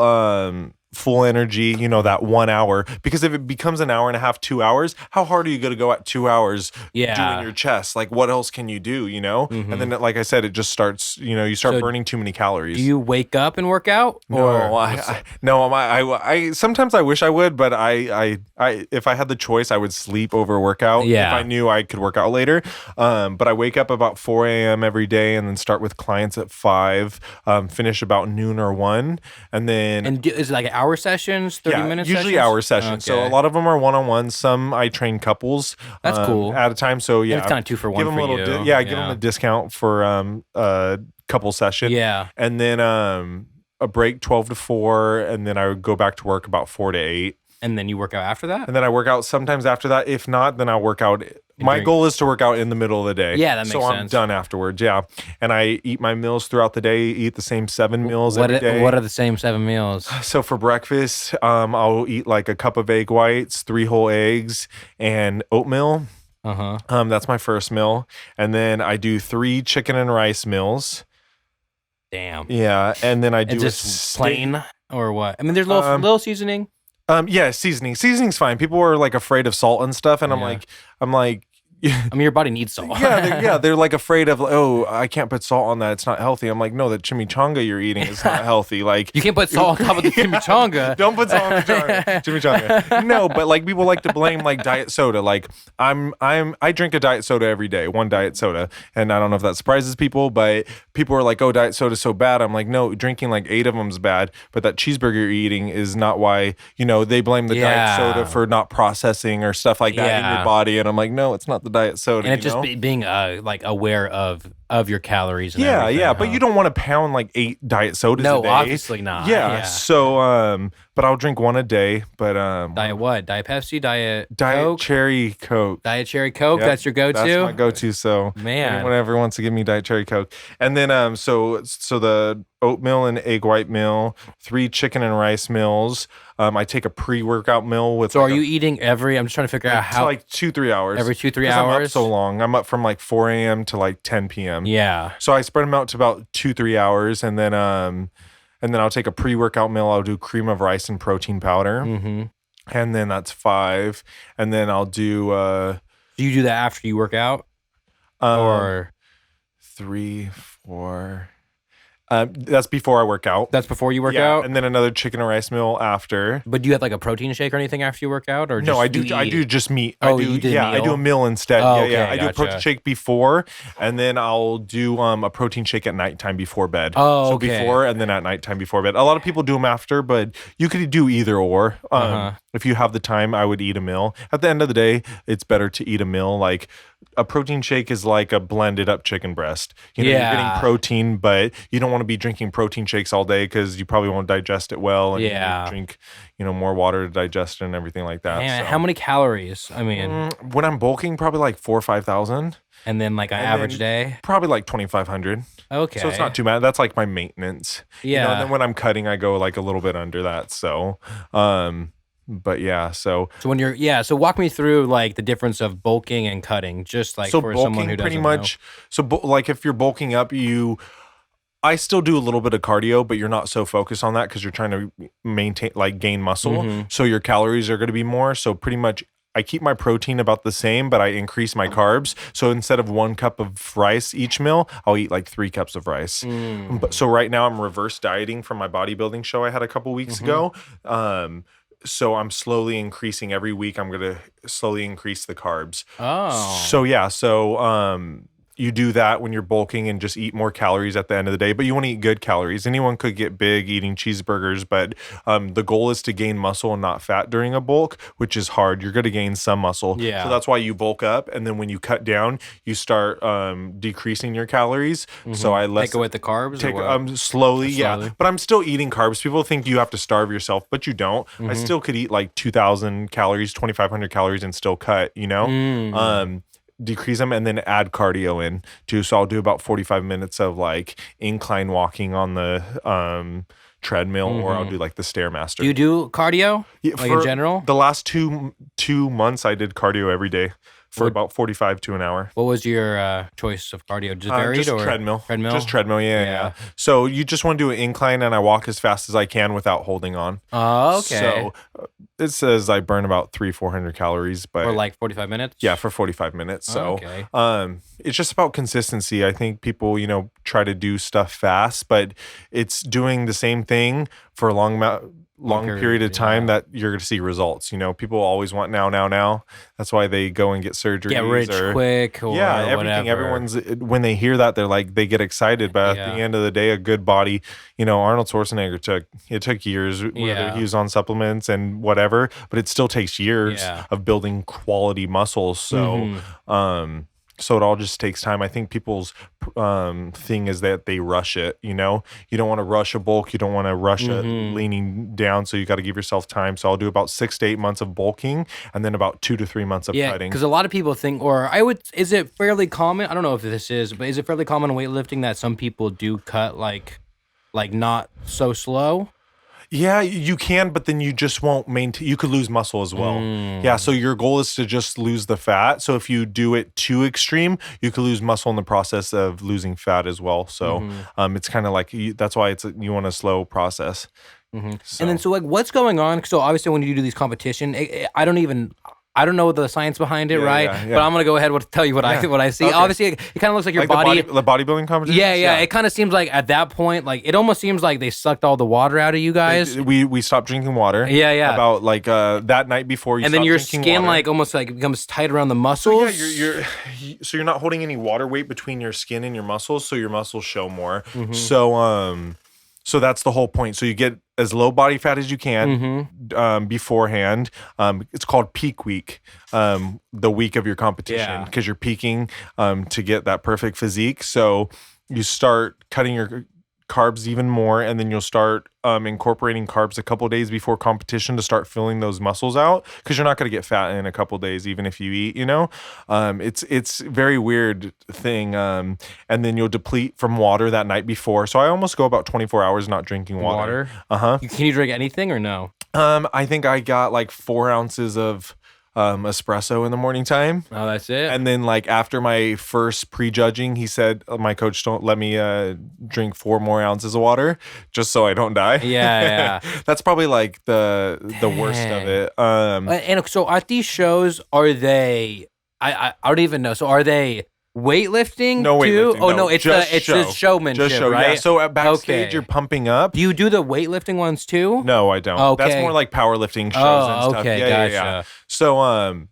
energy, that 1 hour. Because if it becomes an hour and a half, 2 hours, how hard are you going to go at 2 hours doing your chest? Like, what else can you do, And then, like I said, it just starts, you start burning too many calories. Do you wake up and work out? I sometimes I wish I would, but I if I had the choice, I would sleep over workout if I knew I could work out later. But I wake up about 4 a.m. every day and then start with clients at 5, finish about noon or 1, and then... And is it like hour sessions, 30 minutes usually sessions? hour sessions. So a lot of them are one-on-one. Some I train couples. That's cool. At a time. So it's kind of 2 for 1 give them for a little you. give them a discount for a couple session. Yeah. And then a break 12 to 4, and then I would go back to work about 4 to 8. And then you work out after that? And then I work out sometimes after that. If not, then I'll work out. My goal is to work out in the middle of the day. Yeah, that makes sense. So I'm done afterwards, And I eat my meals throughout the day, eat the same 7 meals every day. What are the same 7 meals? So for breakfast, I'll eat like a cup of egg whites, 3 whole eggs, and oatmeal. That's my first meal. And then I do 3 chicken and rice meals. Damn. Yeah, and then I do just plain or what? I mean, there's little seasoning. Yeah, seasoning. Seasoning's fine. People are like afraid of salt and stuff, and I'm like, I mean, your body needs salt. They're like afraid of, I can't put salt on that. It's not healthy. I'm like, no, the chimichanga you're eating is not healthy. Like, you can't put salt on top of the chimichanga. Don't put salt on the chimichanga. No, but like people like to blame like diet soda. Like I drink a diet soda every day, 1 diet soda, and I don't know if that surprises people, but people are like, oh, diet soda's so bad. I'm like, no, drinking like 8 of them is bad, but that cheeseburger you're eating is not why. They blame the diet soda for not processing or stuff like that in your body, and I'm like, no, it's not the diet soda, and it's just being like aware of your calories. And everything, but you don't want to pound like 8 diet sodas a day. No, obviously not. Yeah. So but I'll drink 1 a day. But diet what? Diet Pepsi? Diet Coke? Cherry Coke. Diet Cherry Coke. Yep, that's your go-to. That's my go-to. So man, whenever wants to give me Diet Cherry Coke, and then so the oatmeal and egg white meal, 3 chicken and rice meals. I take a pre-workout meal with. So are you eating every? I'm just trying to figure out how. Like 2-3 hours. Every 2-3 hours. I'm up so long. I'm up from like 4 a.m. to like 10 p.m. Yeah. So I spread them out to about 2-3 hours, and then I'll take a pre-workout meal. I'll do cream of rice and protein powder, and then that's 5. And then I'll do. Do you do that after you work out, or 3, 4? That's before I work out. That's before you work out, and then another chicken and rice meal after. But do you have like a protein shake or anything after you work out, or no? I do just meat. You do meal? I do a meal instead. I do a gotcha. protein shake before, and then I'll do a protein shake at nighttime before bed. Oh, so okay. Before and then at nighttime before bed. A lot of people do them after, but you could do either or. If you have the time, I would eat a meal. At the end of the day, it's better to eat a meal. Like a protein shake is like a blended up chicken breast. You're getting protein, but you don't want to be drinking protein shakes all day because you probably won't digest it well. And you drink, more water to digest it and everything like that. Man, how many calories? I mean, when I'm bulking, probably like 4,000 or 5,000. And then like an average day? Probably like 2,500. Okay. So it's not too bad. That's like my maintenance. Yeah. And then when I'm cutting, I go like a little bit under that. So, but yeah, so when you're so walk me through like the difference of bulking and cutting, just like for someone who doesn't pretty much know. So like if you're bulking up, I still do a little bit of cardio, but you're not so focused on that because you're trying to maintain gain muscle. So your calories are going to be more. So pretty much I keep my protein about the same, but I increase my carbs. So instead of 1 cup of rice each meal, I'll eat like 3 cups of rice. So right now I'm reverse dieting from my bodybuilding show I had a couple weeks ago. So I'm slowly increasing every week. I'm going to slowly increase the carbs. Oh. So yeah. So, you do that when you're bulking and just eat more calories at the end of the day, but you want to eat good calories. Anyone could get big eating cheeseburgers, but the goal is to gain muscle and not fat during a bulk, which is hard. You're going to gain some muscle. Yeah. So that's why you bulk up. And then when you cut down, you start decreasing your calories. So I Take away the carbs? Slowly, yeah. But I'm still eating carbs. People think you have to starve yourself, but you don't. I still could eat like 2,000 calories, 2,500 calories and still cut, decrease them and then add cardio in too. So I'll do about 45 minutes of like incline walking on the treadmill, or I'll do like the Stairmaster. Do you do cardio? Like in general? The last two months I did cardio every day for about 45 to an hour. What was your choice of cardio? Just varied just or treadmill? Treadmill? Just treadmill, yeah. So you just want to do an incline and I walk as fast as I can without holding on. Oh, okay. So it says I burn about 300-400 calories, but for like 45 minutes? Yeah, for 45 minutes. So okay. It's just about consistency. I think people, try to do stuff fast, but it's doing the same thing for a long period of time that you're going to see results. People always want now. That's why they go and get surgery. Get rich quick or everything. whatever. Everyone's, when they hear that, they're like, they get excited. But at the end of the day, a good body, Arnold Schwarzenegger took years, whether he was on supplements and whatever, but it still takes years of building quality muscles. So, so it all just takes time. I think people's thing is that they rush it, You don't want to rush a bulk. You don't want to rush it leaning down. So you got to give yourself time. So I'll do about 6 to 8 months of bulking and then about 2 to 3 months of cutting. Because a lot of people think, is it fairly common? I don't know if this is, but is it fairly common in weightlifting that some people do cut like not so slow? Yeah, you can, but then you just won't maintain. You could lose muscle as well. Yeah, so your goal is to just lose the fat. So if you do it too extreme, you could lose muscle in the process of losing fat as well. So it's kind of like that's why you want a slow process. So. And then so what's going on? So obviously when you do these competition, I don't know the science behind it, right? Yeah. But I'm gonna go ahead and tell you what I see. Okay. Obviously, it kind of looks like your body. The bodybuilding competition. Yeah. It kind of seems like at that point, like it almost seems like they sucked all the water out of you guys. We stopped drinking water. Yeah. About like that night before you. And then your skin almost becomes tight around the muscles. So you're not holding any water weight between your skin and your muscles, so your muscles show more. So that's the whole point. So you get as low body fat as you can beforehand. It's called peak week, the week of your competition, because you're peaking to get that perfect physique. So you start cutting your carbs even more, and then you'll start incorporating carbs a couple of days before competition to start filling those muscles out, because you're not going to get fat in a couple of days even if you eat, it's very weird thing. And then you'll deplete from water that night before. So I almost go about 24 hours not drinking water. Can you drink anything or no? I think I got like 4 ounces of espresso in the morning time. Oh, that's it. And then like after my first prejudging, he said, my coach, don't let me drink 4 more ounces of water just so I don't die. Yeah. That's probably like the worst of it. And so at these shows, are they, I don't even know. So are they weightlifting no too? weightlifting. Oh no, it's the showmanship, just show, right? Yeah. So backstage you're pumping up. Do you do the weightlifting ones too? No, I don't. Okay. That's more like powerlifting shows and stuff. Okay, Yeah, gotcha. yeah. So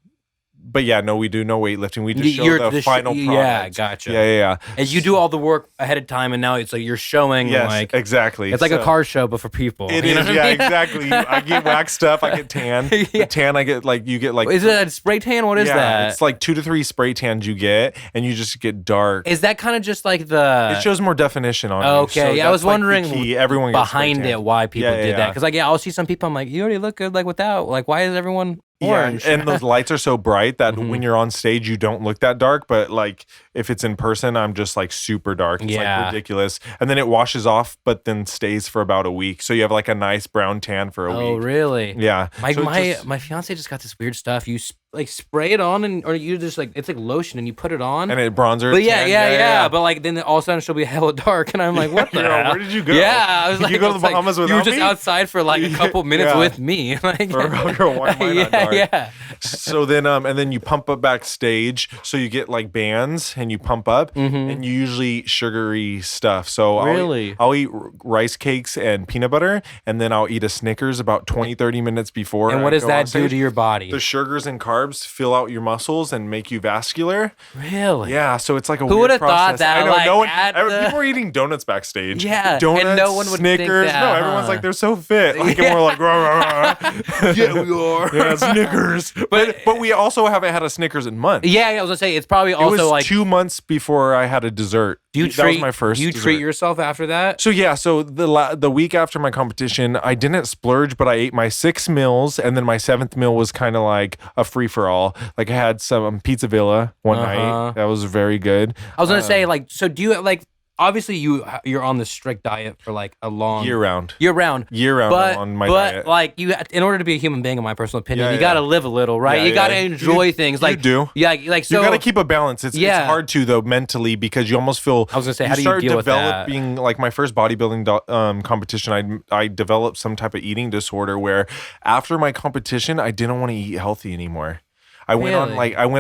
but yeah, no, we do no weightlifting. We just show the final product. Yeah, gotcha. Yeah. And you do all the work ahead of time, and now it's like you're showing. Yes, exactly. It's like a car show, but for people. It is, exactly. I get waxed up. I get tan. The tan, I get like you get like. Is it a spray tan? What is that? It's like 2 to 3 spray tans you get, and you just get dark. Is that kind of just like the? It shows more definition on. Okay, you. So I was wondering everyone gets behind it why people did that, because I'll see some people. I'm like, you already look good, like without. Like, why is everyone orange? Yeah, and those lights are so bright that when you're on stage, you don't look that dark. But like if it's in person, I'm just like super dark. It's like ridiculous. And then it washes off, but then stays for about a week. So you have like a nice brown tan for a week. Oh, really? Yeah. My fiance just got this weird stuff. You like spray it on, or you just like, it's like lotion and you put it on. And it bronzer. But yeah. But like then all of a sudden she'll be hella dark, and I'm like, what the hell? Where did you go? Yeah, I was did like, you go to the Bahamas without me? You were just outside for like a couple minutes with me. Like, why am I not dark? Yeah. So then, and then you pump up backstage. So you get like bands, and you pump up, and you usually eat sugary stuff. So I'll eat rice cakes and peanut butter, and then I'll eat a Snickers about 20-30 minutes before. And what does that do to your body? The sugars and carbs carbs fill out your muscles and make you vascular. Really? Yeah, so it's like a Who weird would have process. thought that? I know, like, no one, at the... people were eating donuts backstage. Yeah, donuts, and no one would Snickers. think that. No, everyone's like, they're so fit. Like, and we're like, rah, rah, rah. Yeah, we are. Yeah, Snickers. But we also haven't had a Snickers in months. Yeah, I was gonna say it's probably also it was like 2 months before I had a dessert. That was my first. You dessert. treat yourself after that? So yeah, so the week after my competition, I didn't splurge, but I ate my 6 meals, and then my 7th meal was kind of like a free for all. Like I had some pizza villa one night. That was very good. I was gonna say like, so do you like? Obviously, you're on this strict diet for like a long year round, but, on my diet. But like in order to be a human being, in my personal opinion, you gotta live a little, right? Yeah, you gotta enjoy things. Like you do. Yeah, like so. You gotta keep a balance. It's hard to though mentally because you almost feel. I was gonna say, how do you deal with that? Developing like my first bodybuilding competition, I developed some type of eating disorder where after my competition, I didn't want to eat healthy anymore. I went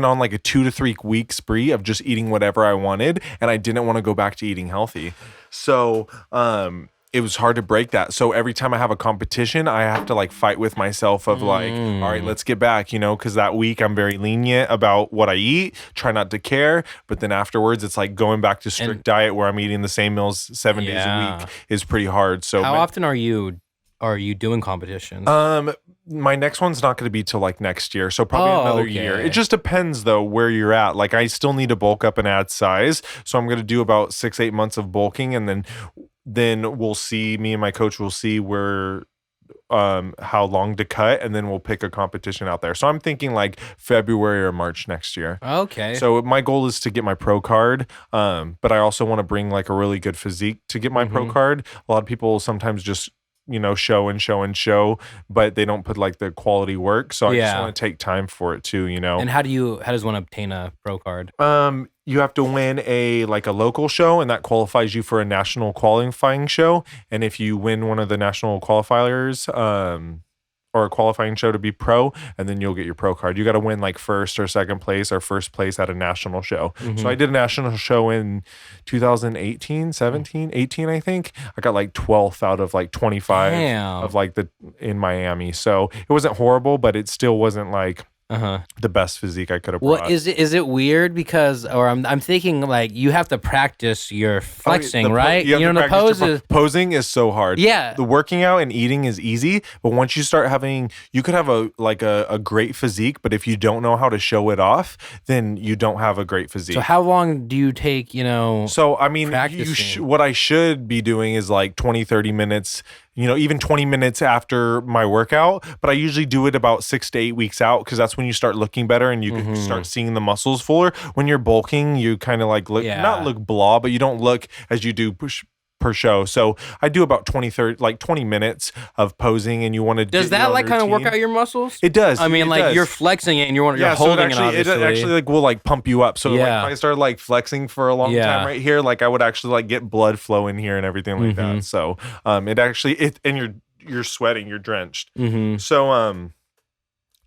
on like a 2 to 3 week spree of just eating whatever I wanted, and I didn't want to go back to eating healthy. So it was hard to break that. So every time I have a competition, I have to like fight with myself of like, all right, let's get back, because that week I'm very lenient about what I eat, try not to care. But then afterwards, it's like going back to strict diet where I'm eating the same meals 7 days a week is pretty hard. So how often are you doing competitions? My next one's not going to be till like next year, so probably another year. It just depends though where you're at. Like I still need to bulk up and add size, so I'm going to do about 6-8 months of bulking, and then we'll see. Me and my coach will see where how long to cut, and then we'll pick a competition out there. So I'm thinking like February or March next year. Okay. So my goal is to get my pro card, but I also want to bring like a really good physique to get my pro card. A lot of people sometimes just show and show, but they don't put like the quality work. So I just want to take time for it too, And how does one obtain a pro card? You have to win a local show, and that qualifies you for a national qualifying show. And if you win one of the national qualifiers, or a qualifying show to be pro, and then you'll get your pro card. You got to win like first or second place or first place at a national show. So I did a national show in 2018, 17, 18, I think. I got like 12th out of like 25 of like in Miami. So it wasn't horrible, but it still wasn't like the best physique I could have brought. Well, is it weird because, or I'm thinking like you have to practice your flexing, right? Posing is so hard. Yeah, the working out and eating is easy, but once you start having, you could have a great physique, but if you don't know how to show it off, then you don't have a great physique. So how long do you take? So I mean, what I should be doing is like 20-30 minutes. Even 20 minutes after my workout, but I usually do it about 6 to 8 weeks out because that's when you start looking better and you can start seeing the muscles fuller. When you're bulking, you kind of like not look blah, but you don't look as you do per show. So I do about 20 minutes of posing, and you want to does that like kind of work out your muscles? It does. I mean, like you're flexing it and you're holding it, obviously. It actually like will like pump you up. So like if I started like flexing for a long time right here, like I would actually like get blood flow in here and everything like that. So it actually and you're sweating, you're drenched. So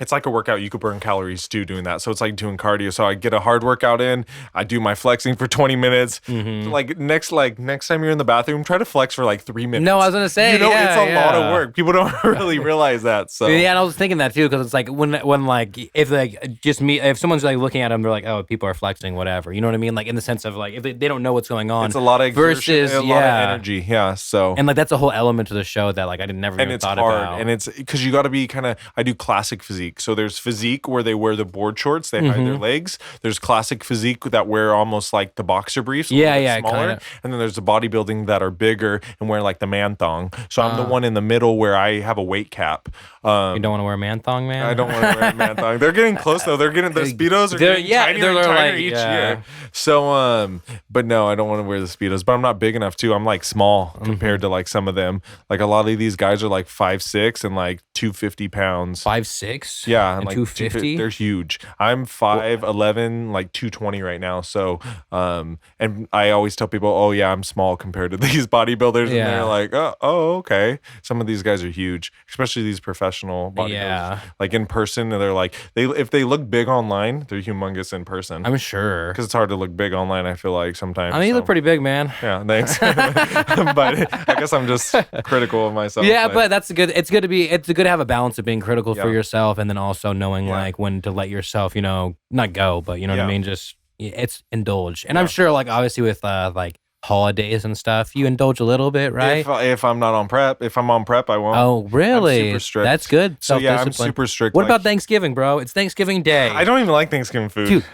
it's like a workout. You could burn calories too doing that. So it's like doing cardio. So I get a hard workout in. I do my flexing for 20 minutes. Like next time you're in the bathroom, try to flex for like 3 minutes. No, I was gonna say, it's a lot of work. People don't really realize that. So and I was thinking that too, because it's like when like if someone's like looking at them, they're like, oh, people are flexing, whatever. You know what I mean? Like in the sense of like if they don't know what's going on. It's a lot of exertion, versus a lot of energy. Yeah. So and like that's a whole element to the show that like I never even thought about. And it's because you got to be I do classic physique. So there's physique where they wear the board shorts, they hide their legs. There's classic physique that wear almost like the boxer briefs, smaller. Kinda. And then there's the bodybuilding that are bigger and wear like the man thong. So I'm the one in the middle where I have a weight cap. You don't want to wear a man thong, man? I don't want to wear a man thong. They're getting close though. They're getting the Speedos are getting tinier and tinier each year. So but no, I don't want to wear the Speedos. But I'm not big enough too. I'm like small compared to like some of them. Like a lot of these guys are like 5'6" and like 250 pounds. 5'6"? Yeah, and like 250. They're huge. I'm 5'11", like 220 right now. So and I always tell people, oh yeah, I'm small compared to these bodybuilders, and they're like, oh okay. Some of these guys are huge, especially these professional bodybuilders. Yeah. Like in person, they're like if they look big online, they're humongous in person. I'm sure, because it's hard to look big online. I feel like sometimes. I mean, you look pretty big, man. Yeah, thanks. But I guess I'm just critical of myself. Yeah, but that's good. It's good to have a balance of being critical for yourself and then also knowing like when to let yourself, not go, but you know what I mean? Just, it's indulge. And I'm sure like obviously with like holidays and stuff, you indulge a little bit, right? If I'm not on prep, if I'm on prep, I won't. Oh, really? I'm super strict. That's good. So yeah, I'm super strict. What about Thanksgiving, bro? It's Thanksgiving Day. I don't even like Thanksgiving food. Dude,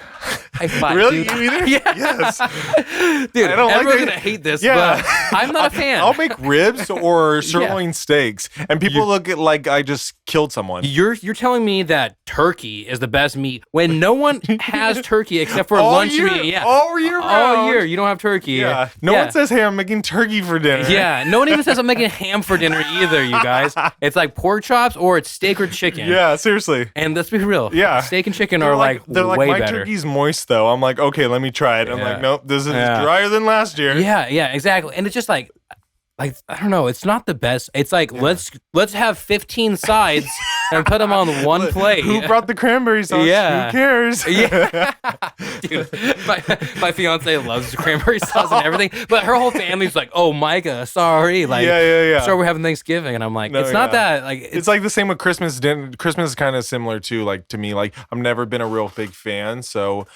high five, really? dude. You either? Yes. Dude, I don't everyone's like gonna hate this, Yeah. but I'm not a fan. I'll make ribs or sirloin steaks, and people look at like I just killed someone. You're telling me that turkey is the best meat when no one has turkey except for lunch meat. Yeah. All year round. All year, you don't have turkey. Yeah. No one says, "Hey, I'm making turkey for dinner." Yeah. No one even says I'm making ham for dinner either, you guys. It's like pork chops or it's steak or chicken. Yeah, seriously. And let's be real. Yeah. Steak and chicken are like they're like way my better. turkey's moist though. I'm like, okay, let me try it. I'm like, nope, this is drier than last year. Yeah, exactly. And it's just like I don't know, it's not the best. It's like let's have 15 sides and put them on one plate. Who brought the cranberry sauce? Yeah. Who cares? Yeah. Dude, my fiance loves cranberry sauce and everything, but her whole family's like, "Oh, Micah, sorry." Like, yeah. sorry we're having Thanksgiving. And I'm like, No, it's not that. Like, it's like the same with Christmas. Christmas is kind of similar too, like to me. Like I've never been a real big fan. So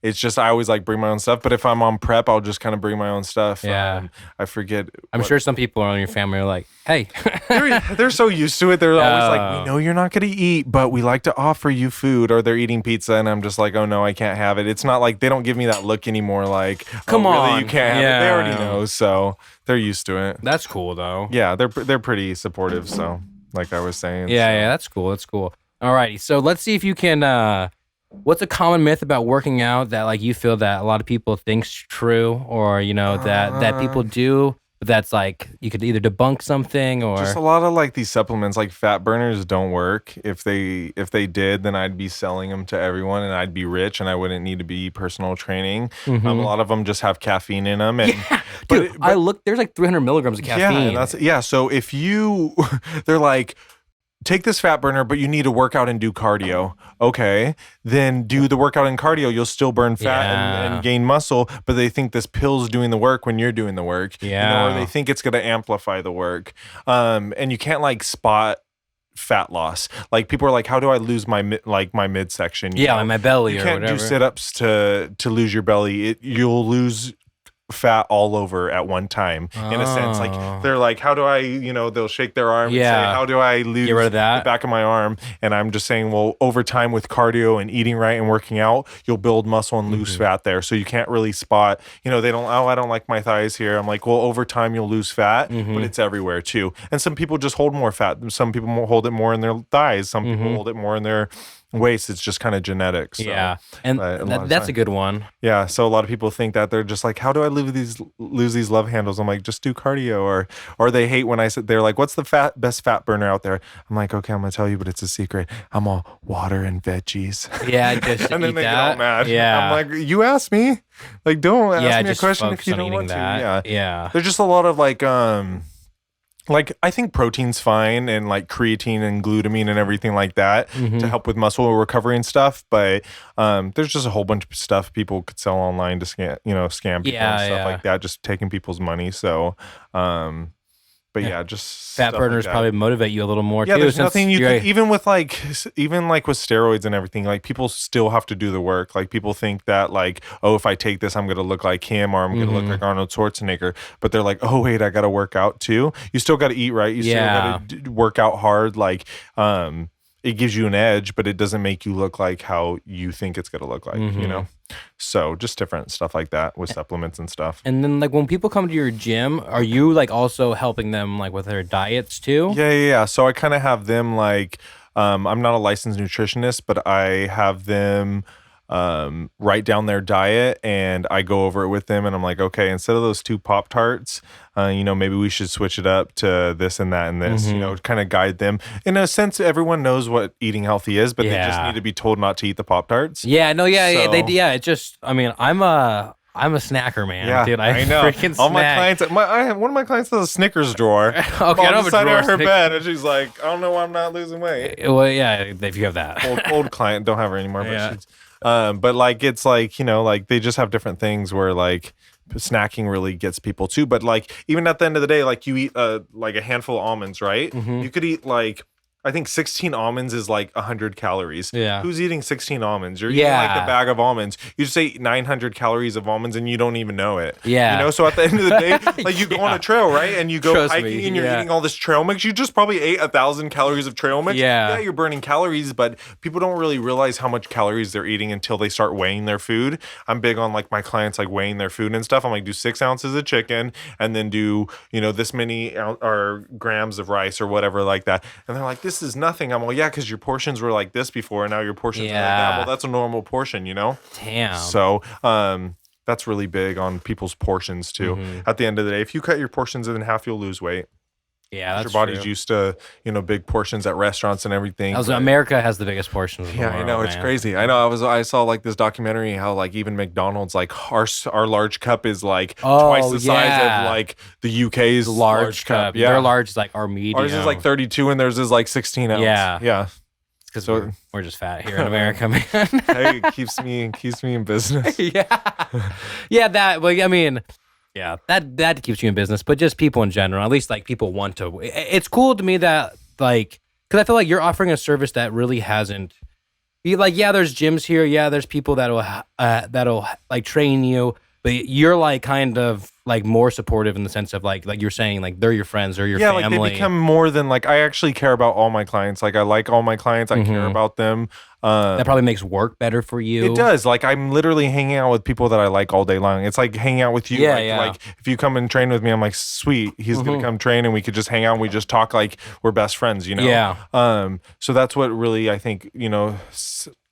it's just I always like bring my own stuff. But if I'm on prep, I'll just kind of bring my own stuff. Yeah. I forget. I'm sure some people in your family are like, "Hey." they're so used to it. They're always like, "We know you're not going to eat, but we like to offer you food." Or they're eating pizza, and I'm just like, "Oh no, I can't have it." It's not like they don't give me that look anymore. Like, come on, really, you can't have it. They already know, so they're used to it. That's cool though. Yeah, they're pretty supportive. So, like I was saying. Yeah, that's cool. That's cool. Alrighty, so let's see if you can. What's a common myth about working out that like you feel that a lot of people think's true, or that people do? That's like you could either debunk something or just a lot of like these supplements like fat burners don't work. If they did, then I'd be selling them to everyone and I'd be rich and I wouldn't need to be personal training. A lot of them just have caffeine in them. And dude, I look, there's like 300 milligrams of caffeine. Yeah, so if you they're like, take this fat burner, but you need to work out and do cardio. Okay, then do the workout and cardio. You'll still burn fat and gain muscle, but they think this pill's doing the work when you're doing the work. Yeah. Or they think it's going to amplify the work. And you can't like spot fat loss. Like people are like, how do I lose my midsection? Like my belly you or can't whatever. do sit-ups to lose your belly. You'll lose fat all over at one time in a sense. Like they're like, how do I, they'll shake their arm and say, how do I lose get rid of that? the back of my arm? And I'm just saying, well, over time with cardio and eating right and working out, you'll build muscle and lose fat there. So you can't really spot, they don't, I don't like my thighs here. I'm like, well, over time you'll lose fat, but it's everywhere too. And some people just hold more fat. Some people hold it more in their thighs. Some people hold it more in their waist. It's just kind of genetics. So, and that's a good one. Yeah, so a lot of people think that they're just like, how do I lose these love handles? I'm like, just do cardio, or they hate when I said, they're like, what's the best fat burner out there? I'm like, okay, I'm gonna tell you, but it's a secret. I'm all water and veggies. Yeah, just and then eat they that. get all mad. Yeah, I'm like, you asked me, like, don't ask me a just question if you focus on don't want that. to. Yeah, there's just a lot of like I think protein's fine and like creatine and glutamine and everything like that to help with muscle recovery and stuff. But there's just a whole bunch of stuff people could sell online to scam people and stuff like that, just taking people's money. So, but just fat burners probably motivate you a little more too. There's nothing you can, even with with steroids and everything, like people still have to do the work. Like people think that like, oh, if I take this, I'm going to look like him or I'm going to look like Arnold Schwarzenegger. But they're like, oh wait, I got to work out too. You still got to eat right. You still got to work out hard. Like, it gives you an edge, but it doesn't make you look like how you think it's going to look like, So just different stuff like that with supplements and stuff. And then like when people come to your gym, are you like also helping them like with their diets too? Yeah. So I kind of have them like, I'm not a licensed nutritionist, but I have them write down their diet and I go over it with them and I'm like, okay, instead of those 2 Pop-Tarts, maybe we should switch it up to this and that and this, kind of guide them. In a sense, everyone knows what eating healthy is, but they just need to be told not to eat the Pop-Tarts. Yeah, no, it just, I mean, I'm a snacker, man, dude. I know. Freaking all snack. My clients, one of my clients has a Snickers drawer. Okay, on I don't have the a side drawer of her Snick- bed, and she's like, I don't know why I'm not losing weight. Well, yeah, if you have that. Old client, don't have her anymore, but she's. But like it's like like they just have different things where like snacking really gets people too. But like even at the end of the day, like you eat like a handful of almonds, right? You could eat like I think 16 almonds is like 100 calories. Yeah. Who's eating 16 almonds? You're eating like the bag of almonds. You just ate 900 calories of almonds and you don't even know it. Yeah. You know, so at the end of the day, like you go on a trail, right? And you go Trust hiking me, and you're eating all this trail mix. You just probably ate 1,000 calories of trail mix. Yeah. Yeah, you're burning calories, but people don't really realize how much calories they're eating until they start weighing their food. I'm big on like my clients like weighing their food and stuff. I'm like, do 6 ounces of chicken and then do, you know, this many or grams of rice or whatever like that. And they're like, this is nothing. I'm like, yeah, because your portions were like this before and now your portions are like that. Well, that's a normal portion, you know? Damn. So that's really big on people's portions too. At the end of the day, if you cut your portions in half, you'll lose weight. Yeah, that's your body's true. used to, you know, big portions at restaurants and everything. America has the biggest portions in the world, I know, it's crazy. I know. I saw like this documentary how like even McDonald's, like our large cup is like twice the size of like the UK's large cup. Yeah, their large is like our medium. Ours is like 32 and theirs is like 16 ounce. Yeah. Because we're just fat here in America, man. Hey, it keeps me in business. Yeah. That keeps you in business, but just people in general, at least like people want to. It's cool to me that like, because I feel like you're offering a service that really hasn't. Like, yeah, there's gyms here. Yeah, there's people that'll like train you, but you're like kind of like more supportive in the sense of like you're saying like they're your friends or your family. Like they become more than like I actually care about all my clients. Like I like all my clients. I care about them. That probably makes work better for you. It does. Like I'm literally hanging out with people that I like all day long. It's like hanging out with you. Like if you come and train with me, I'm like, sweet. He's gonna come train and we could just hang out and we just talk like we're best friends, you know? Yeah. So that's what really I think, you know,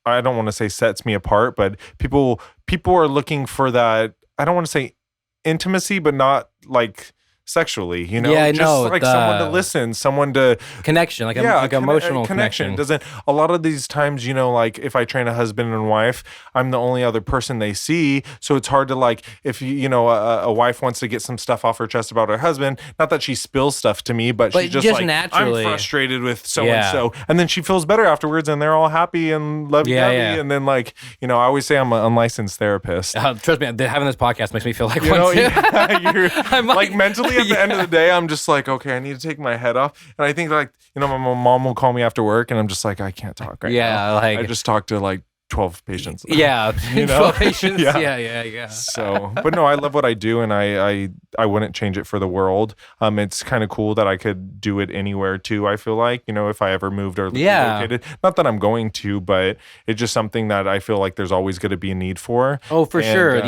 I don't want to say sets me apart, but people are looking for that. I don't want to say intimacy, but not like sexually, you know, just like someone to listen, someone to connection, like emotional connection. Doesn't a lot of these times, you know, like if I train a husband and wife, I'm the only other person they see, so it's hard to like if you know a wife wants to get some stuff off her chest about her husband, not that she spills stuff to me, but she's just like naturally, I'm frustrated with so and so, and then she feels better afterwards, and they're all happy and lovey-dovey, and then like you know, I always say I'm an unlicensed therapist. Trust me, having this podcast makes me feel like you one know, too. I'm like mentally. At the end of the day, I'm just like, okay, I need to take my head off. And I think like, you know, my mom will call me after work and I'm just like, I can't talk right now. Like I just talked to like 12 patients. Yeah. You know? 12 patients. Yeah. So, but no, I love what I do and I wouldn't change it for the world. It's kind of cool that I could do it anywhere too, I feel like, you know, if I ever moved or relocated. Not that I'm going to, but it's just something that I feel like there's always going to be a need for. Oh, for sure.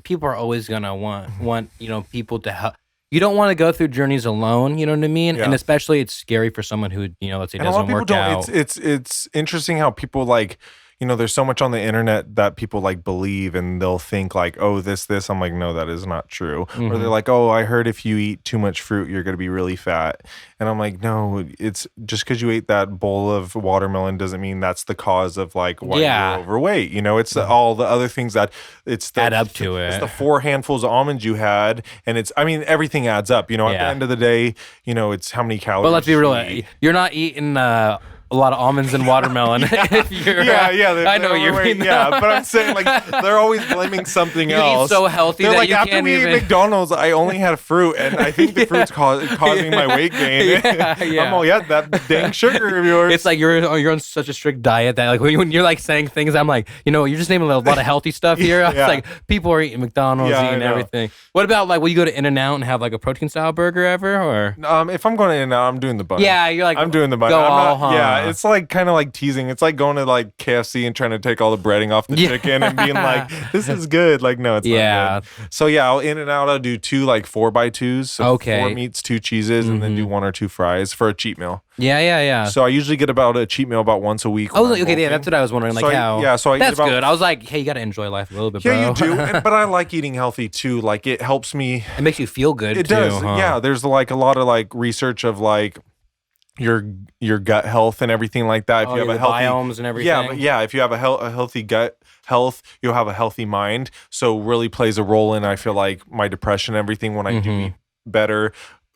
People are always going to want, you know, people to help. You don't want to go through journeys alone, you know what I mean? Yeah. And especially it's scary for someone who, you know, let's say doesn't work out. It's interesting how people like, you know, there's so much on the internet that people like believe and they'll think like, oh, this. I'm like, no, that is not true. Or they're like, oh, I heard if you eat too much fruit, you're going to be really fat. And I'm like, no, it's just because you ate that bowl of watermelon doesn't mean that's the cause of like why you're overweight. You know, it's all the other things that add up to it. It's the 4 handfuls of almonds you had. And it's, I mean, everything adds up. You know, at the end of the day, you know, it's how many calories. But let's be real. You're not eating a lot of almonds and watermelon. If you're, I know what you mean. Yeah, but I'm saying like they're always blaming something else. Eat so healthy they're that like, you after can't we even. ate McDonald's, I only had fruit, and I think the fruit's causing my weight gain. I'm all that dang sugar of yours. It's like you're on such a strict diet that like when you're like saying things, I'm like, you know, you're just naming a lot of healthy stuff here. It's like people are eating McDonald's, eating everything. What about like will you go to In-N-Out and have like a protein style burger ever, or? If I'm going to In-N-Out, I'm doing the bun. Yeah, you're like I'm doing the bun. Yeah, it's like kind of like teasing. It's like going to like KFC and trying to take all the breading off the chicken and being like, this is good. Like, no, it's not good. So I'll In-N-Out, I'll do 2 like 4x2s. So 4 meats, 2 cheeses, and then do 1 or 2 fries for a cheat meal. Yeah. So I usually get about a cheat meal about once a week. Oh, okay, that's what I was wondering. Like so that's good. I was like, hey, you got to enjoy life a little bit, bro. Yeah, you do. But I like eating healthy too. Like it helps me. It makes you feel good. It does. Huh? Yeah. There's like a lot of like research of like your gut health and everything like that. If you have a healthy biomes and everything. If you have a healthy gut health, you'll have a healthy mind. So really plays a role in, I feel like, my depression and everything when I do eat better.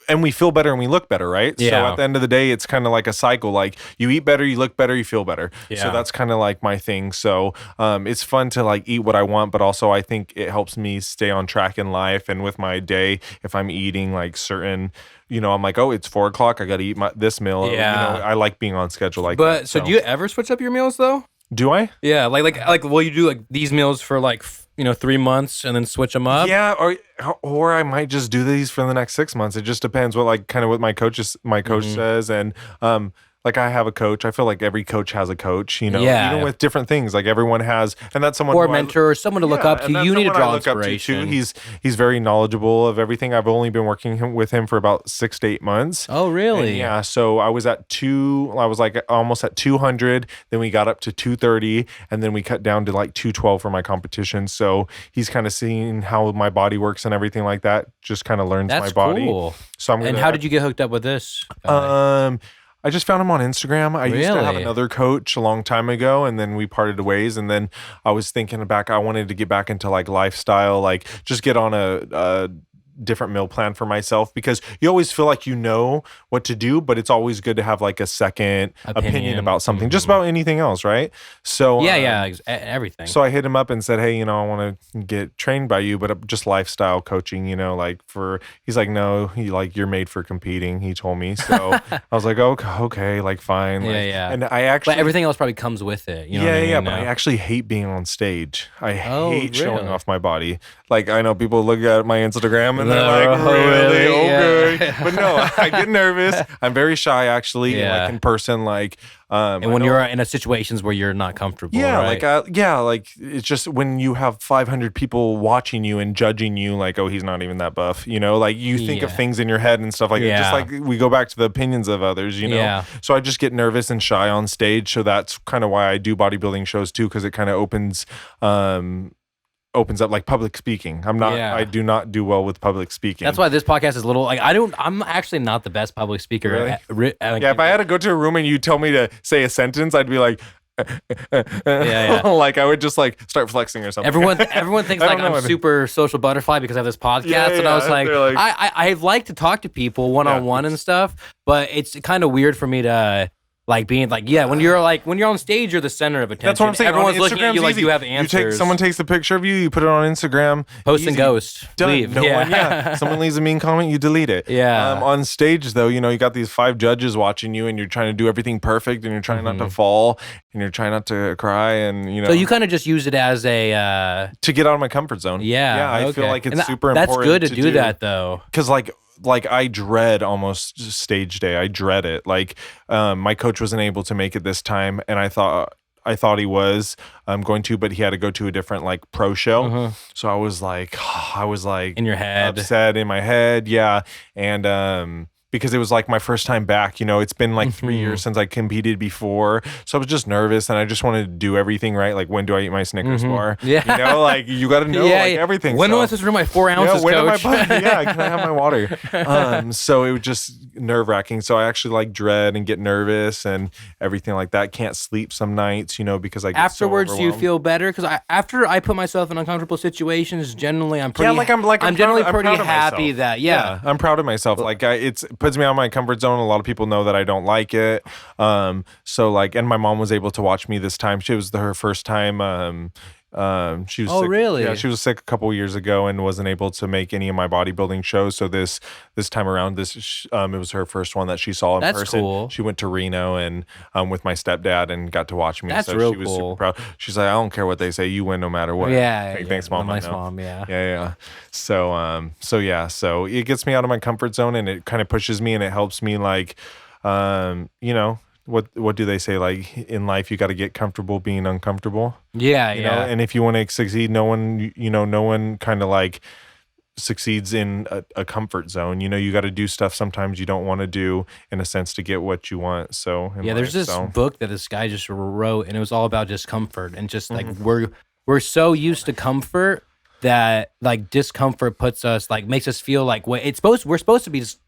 and we feel better and we look better, right? So Yeah. at the end of the day, it's kind of like a cycle. Like you eat better, you look better, you feel better. Yeah. So that's kind of like my thing. So it's fun to like eat what I want, but also I think it helps me stay on track in life and with my day. If I'm eating like certain, I'm like, oh, it's 4:00. I got to eat this meal. Yeah. I like being on schedule like But that. so do you ever switch up your meals though? Do I? Yeah, like will you do like these meals for like 3 months and then switch them up? Yeah, or I might just do these for the next 6 months. It just depends what what my coach says. And like I have a coach. I feel like every coach has a coach, Yeah. even with different things. Like everyone has, and that's someone Or a who mentor, or someone to look up to. and that's You need to someone I draw look up to, inspiration. too. He's very knowledgeable of everything. I've only been working with him for about 6 to 8 months. Oh, really? And yeah, so I was like almost at 200, then we got up to 230, and then we cut down to like 212 for my competition. So he's kind of seeing how my body works and everything like that. Just kind of learns That's my body. cool. So And how did you get hooked up with this guy? I just found him on Instagram. I used to have Really? another coach a long time ago, and then we parted ways. And then I was thinking back, I wanted to get back into like lifestyle, like just get on a different meal plan for myself, because you always feel like you know what to do, but it's always good to have like a second opinion about something, just about anything else, right? So everything. So I hit him up and said, hey, I want to get trained by you, but just lifestyle coaching, he's like, no, you're made for competing, he told me. So I was like, okay, like fine. Yeah. And I actually, but everything else probably comes with it. You know what I mean? but I actually hate being on stage. I Oh, hate showing really? off my body. Like I know people look at my Instagram and they're like, Oh, really? really? Okay. Yeah. But no, I get nervous. I'm very shy actually, Yeah. like in person, like And when you're in situations where you're not comfortable, right? like it's just when you have 500 people watching you and judging you, like, oh, he's not even that buff, like you think of Yeah. things in your head and stuff like that. Yeah. Just like we go back to the opinions of others, Yeah. So I just get nervous and shy on stage. So that's kind of why I do bodybuilding shows too, because it kind of opens up like public speaking. I do not do well with public speaking. That's why this podcast is a little like I'm actually not the best public speaker. Really? If I had to go to a room and you tell me to say a sentence, I'd be like, Yeah. like I would just like start flexing or something. Everyone thinks I like don't know I'm what- super social butterfly because I have this podcast, Yeah, and I was like, they're like- I like to talk to people one on one and stuff, but it's kind of weird for me to like being like, when you're on stage, you're the center of attention. That's what I'm saying. Everyone's On looking at you Instagram's like easy. you have answers. Someone takes a picture of you, you put it on Instagram. Post and easy. ghost. Done. Leave. No one, Someone leaves a mean comment, you delete it. Yeah. On stage, though, you got these 5 judges watching you, and you're trying to do everything perfect, and you're trying not to fall, and you're trying not to cry, and So you kind of just use it as a to get out of my comfort zone. yeah. I feel okay. like it's And super that's important. good to do that though. Because like I dread almost stage day. I dread it. Like my coach wasn't able to make it this time, and I thought he was going to, but he had to go to a different like pro show. So I was like In your head. upset in my head, and because it was like my first time back. It's been like 3 years since I competed before, so I was just nervous, and I just wanted to do everything right. Like, when do I eat my Snickers bar? Yeah. Like you got to know like everything. When so. was this room my 4 ounces, when am I coach? can I have my water? So it was just nerve wracking. So I actually like dread and get nervous and everything like that. Can't sleep some nights, because I get Afterwards, so do you overwhelmed. feel better? Because after I put myself in uncomfortable situations, generally I'm pretty. I'm generally proud- I'm pretty proud of happy myself. that I'm proud of myself. Like it puts me out of my comfort zone. A lot of people know that I don't like it. So like, and my mom was able to watch me this time. She was her first time. She was sick. really? Yeah, she was sick a couple of years ago and wasn't able to make any of my bodybuilding shows. So this time around, it was her first one that she saw in That's person. cool. She went to Reno and with my stepdad and got to watch me. That's so real she was cool. super proud. She's like, I don't care what they say, you win no matter what. Yeah. Hey, thanks, mom. I Nice know. mom. Yeah. Yeah. So it gets me out of my comfort zone, and it kind of pushes me, and it helps me like, what do they say? Like in life, you got to get comfortable being uncomfortable. Yeah. You know, and if you want to succeed, no one kind of like succeeds in a comfort zone. You got to do stuff sometimes you don't want to do, in a sense, to get what you want. So there's this book that this guy just wrote, and it was all about just comfort and just like we're so used to comfort that like discomfort puts us like makes us feel like we're supposed to be just,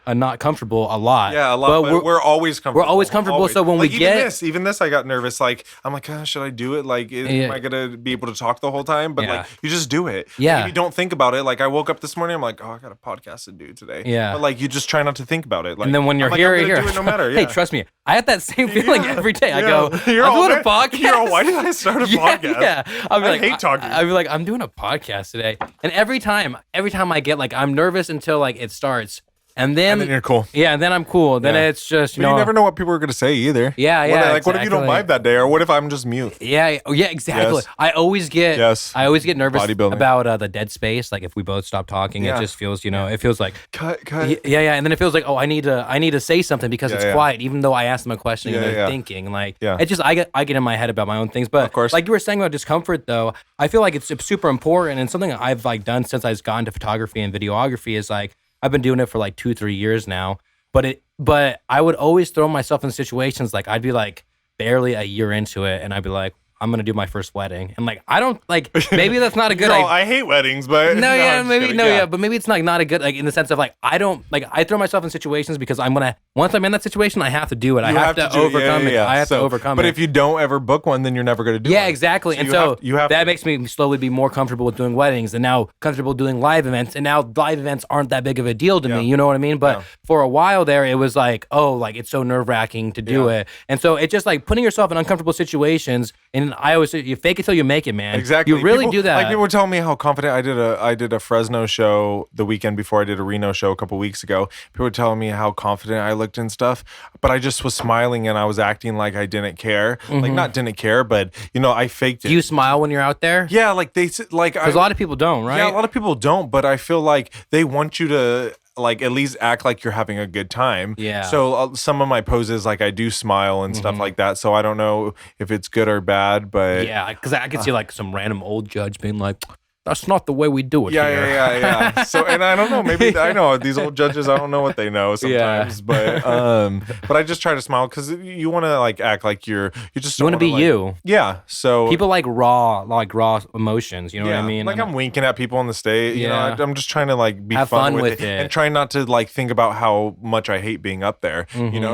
not comfortable a lot. Yeah, a lot. But we're always comfortable. We're always comfortable. Always. So when like, we get even this, I got nervous. Like I'm like, should I do it? Like, am I gonna be able to talk the whole time? But like, you just do it. Yeah. Like, if you don't think about it, like I woke up this morning, I'm like, I got a podcast to do today. Yeah. But like, you just try not to think about it. Like, and then when you're I'm here, like, I'm gonna do it no matter. Hey, trust me, I have that same feeling every day. I go, I'm You're all, doing a podcast. You're all, why did I start a podcast? Yeah, I hate talking. I'd be like, I'm doing a podcast today, and every time I get like, I'm nervous until like it starts. And then you're cool. Yeah, and then I'm cool. Then it's just, you never know what people are going to say either. Yeah, What if you don't vibe that day? Or what if I'm just mute? Yeah, exactly. Yes. I always get nervous about the dead space. Like if we both stop talking, it just feels, it feels like cut. Yeah. And then it feels like, I need to say something because it's quiet, even though I asked them a question and they're thinking. Like it's just I get in my head about my own things. But of course. like you were saying about discomfort though, I feel like it's super important, and something I've like done since I've gone to photography and videography is like I've been doing it for like 2-3 years now, but I would always throw myself in situations like I'd be like barely a year into it, and I'd be like, I'm gonna do my first wedding, and like I don't like maybe that's not a good idea. I hate weddings, but but maybe it's like not a good like in the sense of like I don't like I throw myself in situations because once I'm in that situation I have to do it. I have to overcome it. I have to overcome it. But if you don't ever book one, then you're never gonna do it. Yeah, exactly. And so that makes me slowly be more comfortable with doing weddings, and now comfortable doing live events, and now live events aren't that big of a deal to me. You know what I mean? But for a while there, it was like like it's so nerve-wracking to do it, and so it's just like putting yourself in uncomfortable situations. And I always say, you fake it till you make it, man. Exactly. You really do that. Like people were telling me how confident I did a Fresno show the weekend before I did a Reno show a couple weeks ago. People were telling me how confident I looked and stuff, but I just was smiling and I was acting like I didn't care. Like not didn't care, but I faked it. Do you smile when you're out there? Yeah, like because a lot of people don't, right? Yeah, a lot of people don't, but I feel like they want you to like at least act like you're having a good time. Yeah. So some of my poses, like I do smile and stuff like that. So I don't know if it's good or bad, but yeah, because I could see like some random old judge being like, "That's not the way we do it." Yeah. So, and I don't know. Maybe I know these old judges. I don't know what they know sometimes, but I just try to smile because you want to like act like you just want to be you. Yeah. So people like raw emotions. You know what I mean? Like I'm winking at people on the stage. I'm just trying to like be have fun with it and trying not to like think about how much I hate being up there.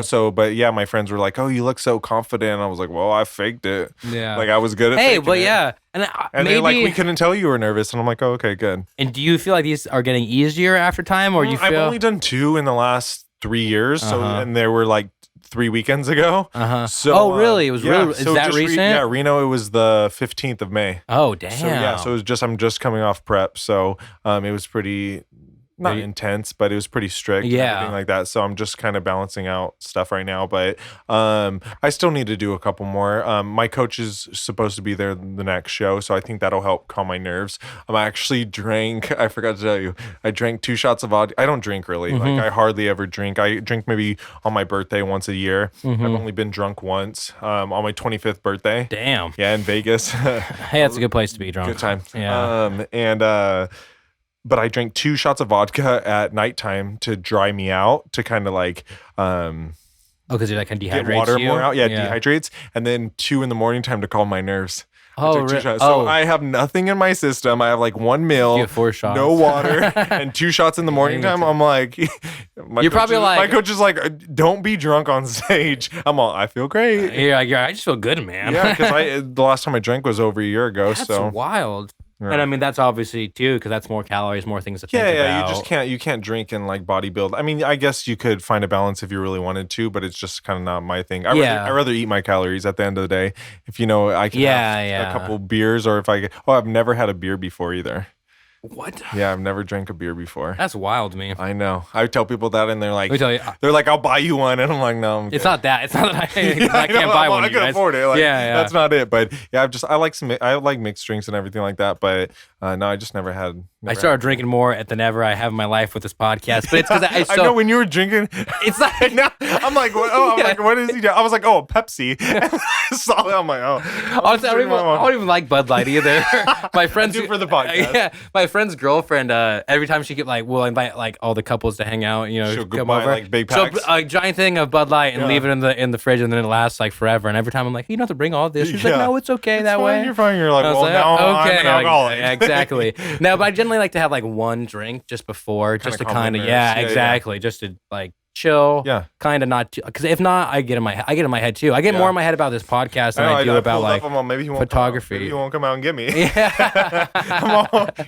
So but yeah, my friends were like, "Oh, you look so confident." I was like, "Well, I faked it." Yeah. Like I was good at. Hey, but it. yeah. And maybe, like we couldn't tell you were nervous, and I'm like, oh, okay, good. And do you feel like these are getting easier after time, or you feel? I've only done 2 in the last 3 years, so and there were like 3 weekends ago. So really? It was really. Is that recent? Reno. It was the 15th of May. Oh damn. So it was I'm just coming off prep, so it was pretty. Not intense, but it was pretty strict and everything like that. So I'm just kind of balancing out stuff right now. But I still need to do a couple more. My coach is supposed to be there the next show, so I think that'll help calm my nerves. I actually drank, I forgot to tell you, I drank 2 shots of vodka. I don't drink really. Like I hardly ever drink. I drink maybe on my birthday once a year. I've only been drunk once on my 25th birthday. Damn. Yeah, in Vegas. Hey, that's a good place to be drunk. Good time. Yeah. But I drank 2 shots of vodka at nighttime to dry me out, to kind of like because you're like kind of dehydrates get water you? more out. Yeah, dehydrates. And then 2 in the morning time to calm my nerves. Oh, really? So I have nothing in my system. I have like 1 meal, you have 4 shots. no water, and 2 shots in the morning time. I'm like, you're probably like, my coach is like, don't be drunk on stage. I'm all, I feel great. Yeah, I just feel good, man. Yeah, because the last time I drank was over a year ago. That's so wild. Right. And I mean, that's obviously too, because that's more calories, more things to think about. Yeah, you can't drink and like bodybuild. I mean, I guess you could find a balance if you really wanted to, but it's just kind of not my thing. I'd rather eat my calories at the end of the day. If I can have a couple beers, or if I've never had a beer before either. What? Yeah, I've never drank a beer before. That's wild to me. I know. I tell people that, and they're like, Let me tell you, I'll buy you one, and I'm like, no, it's not that. It's not that I can't buy one. I can afford it. Like, that's not it. But yeah, I like mixed drinks and everything like that. But no, I just never had. I started drinking more than ever I have in my life with this podcast, but it's because I know when you were drinking, it's like I'm like, what? I'm like, what is he doing? I was like, oh, Pepsi. Solid. I'm like, oh. Honestly, I don't even like Bud Light either. My friends do for the podcast. Yeah, my friend's girlfriend. Every time she we'll invite like all the couples to hang out. She'll come buy, over. like big packs. So a giant thing of Bud Light and leave it in the fridge, and then it lasts like forever. And every time I'm like, you don't have to bring all this. She's like, no, it's okay that way. You're fine. You're like, well, like, now okay. I'm an alcoholic. exactly. No, but I generally like to have like one drink just before, just to calm kind my of, nerves. Yeah, exactly, just to like chill. Yeah. Kind of not too, because if not, I get in my head too. I get more in my head about this podcast than I do about like maybe he won't photography. Maybe he won't come out and get me. Yeah.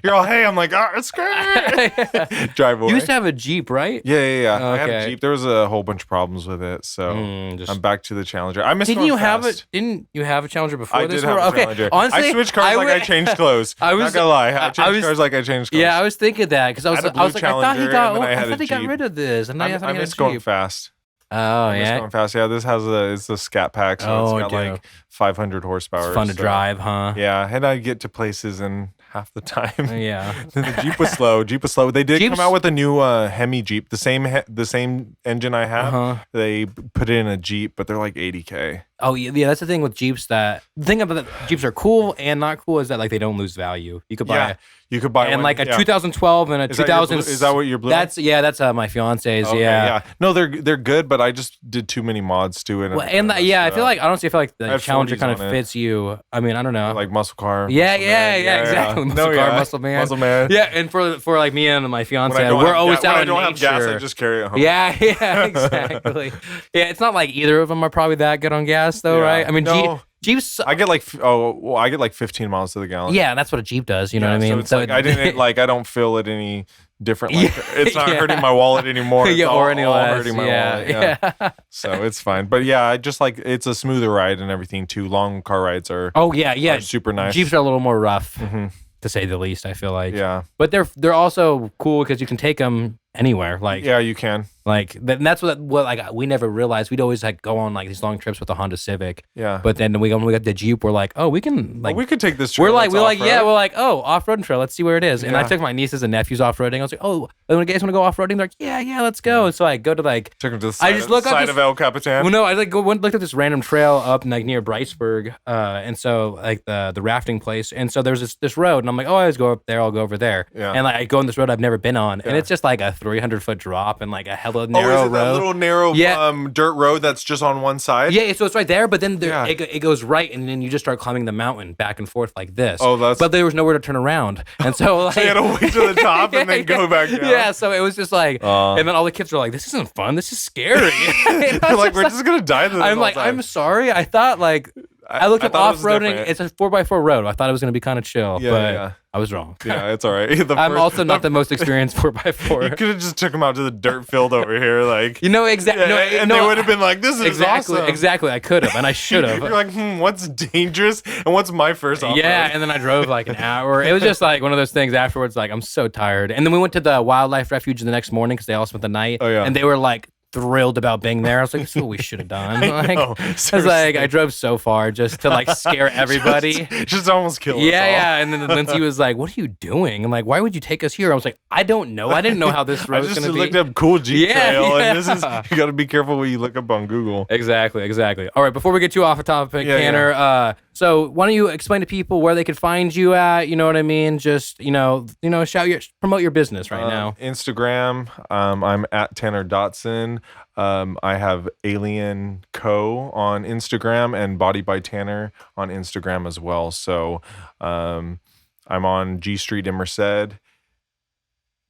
You're all, hey, I'm like, it's great. Drive away. You used to have a Jeep, right? Yeah. I had a Okay. Jeep. There was a whole bunch of problems with it, so I'm back to the Challenger. I miss Didn't going you have fast. it? Didn't you have a Challenger before I this? did have a okay. Challenger. Honestly, I switched cars like I changed clothes. I was not gonna lie. I changed I was- cars like I changed clothes. Yeah, I was thinking that because I was had a like, blue I thought he Challenger, got, and then I had thought a he got Jeep. rid of this, and then I thought I he had miss a going Jeep. fast. Oh I miss yeah, going fast. Yeah, this has it's the Scat Pack, so Oh, it's got dude. like 500 horsepower. it's fun to so- drive, huh? Yeah, and I get to places in half the time. Yeah. The Jeep was slow. They did Jeeps- come out with a new Hemi Jeep, the same engine I have. Uh-huh. They put it in a Jeep, but they're like $80K. Oh yeah, that's the thing with Jeeps. The thing about Jeeps are cool and not cool is that like they don't lose value. You could buy Yeah, you could buy and one, like a yeah. 2012 and a Is that your 2000. blue- is that what your blue? That's my fiance's. Okay, yeah. No, they're good, but I just did too many mods to it. Well, and I feel like I feel like I the have Challenger 40s kind of on it. fits you. I mean, I don't know. like muscle car. Yeah, muscle yeah, man. yeah, exactly. No, Muscle car, muscle man. Muscle man. Yeah, and for like me and my fiance, When I don't we're have always when out I in don't nature. have gas, I just carry it home. Yeah, exactly. Yeah, it's not like either of them are probably that good on gas, though, Yeah. right? I mean, No. Jeeps. I get like 15 miles to the gallon. Yeah, that's what a Jeep does. You know what I mean? So it's like I didn't I don't feel it any different. Like, Yeah, it's not yeah. hurting my wallet anymore. It's yeah, all, or any all less. hurting my yeah, wallet. yeah. So it's fine. But yeah, I just like it's a smoother ride and everything too. Long car rides are Oh yeah, yeah. are super nice. Jeeps are a little more rough, Mhm. to say the least. I feel like. Yeah. But they're also cool because you can take them anywhere. Like Yeah, you can. and that's what like we never realized. We'd always like go on like these long trips with the Honda Civic. Yeah. But then when we got the Jeep, we're like, oh, we can like we could take this. we're trail like that's off-road. oh, off-road trail. Let's see where it is. And I Yeah. took my nieces and nephews off-roading. I was like, oh, when you guys want to go off-roading? They're like, yeah, let's go. And so I go to like, Took him to the I side, just look up side this- of El Capitan. well, no, I like looked at this random trail up like near Brightsburg, and so like the rafting place. And so there's this road, and I'm like, oh, I always go up there. I'll go over there. Yeah. And like I go on this road I've never been on, and Yeah. it's just like a 300-foot drop and like a hella Oh, narrow is it that road. little narrow Yeah. dirt road that's just on one side? Yeah, so it's right there, but then Yeah. it goes right, and then you just start climbing the mountain back and forth like this. Oh, that's- But there was nowhere to turn around, and so like So you had to wait to the top and then go back down. Yeah, so it was just like, and then all the kids were like, "This isn't fun. This is scary." They're like, we're just gonna die. This I'm all like, time. I'm sorry. I thought like I looked I up thought it was off-roading. different. It's a 4x4 road. I thought it was going to be kind of chill, Yeah, but yeah. I was wrong. Yeah, it's all right. I'm also not the most experienced 4x4. You could have just took them out to the dirt field over here, like. You know exactly. Yeah, and they would have been like, "This is exactly, awesome." exactly. I could have, and I should have. You're like, what's dangerous and what's my first off-road? Yeah, and then I drove like an hour. It was just like one of those things afterwards, like, I'm so tired. And then we went to the wildlife refuge the next morning because they all spent the night. Oh, yeah. And they were like thrilled about being there. I was like, this is what we should have done. I know, I was seriously. like, I drove so far just to like scare everybody. just almost kill us all. Yeah. And then Lindsay was like, what are you doing? I'm like, why would you take us here? I was like, I don't know. I didn't know how this I road was just going to be. looked up cool Jeep Yeah, trail, yeah. and this is you got to be careful what you look up on Google. Exactly. All right, before we get too off the topic, Yeah, Tanner, so why don't you explain to people where they could find you at? You know what I mean? Just, promote your business right now. Instagram, I'm at Tanner Dodson. I have Aylean Co on Instagram and Body by Tanner on Instagram as well. So I'm on G Street in Merced.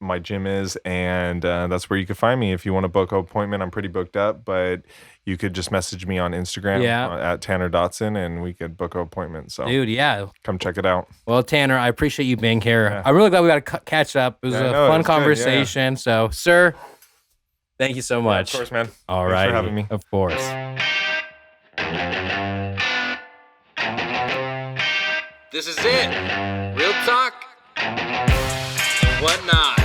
My gym is, and that's where you can find me if you want to book an appointment. I'm pretty booked up, but you could just message me on Instagram at Tanner Dodson, and we could book an appointment. So Dude, yeah. come check it out. Well, Tanner, I appreciate you being here. Yeah. I'm really glad we got to catch up. It was Yeah, a no, it fun was good, yeah. conversation. So, sir, thank you so much. Of course, man. All Thanks right. for having me. Of course. This is it. Real talk. Whatnot.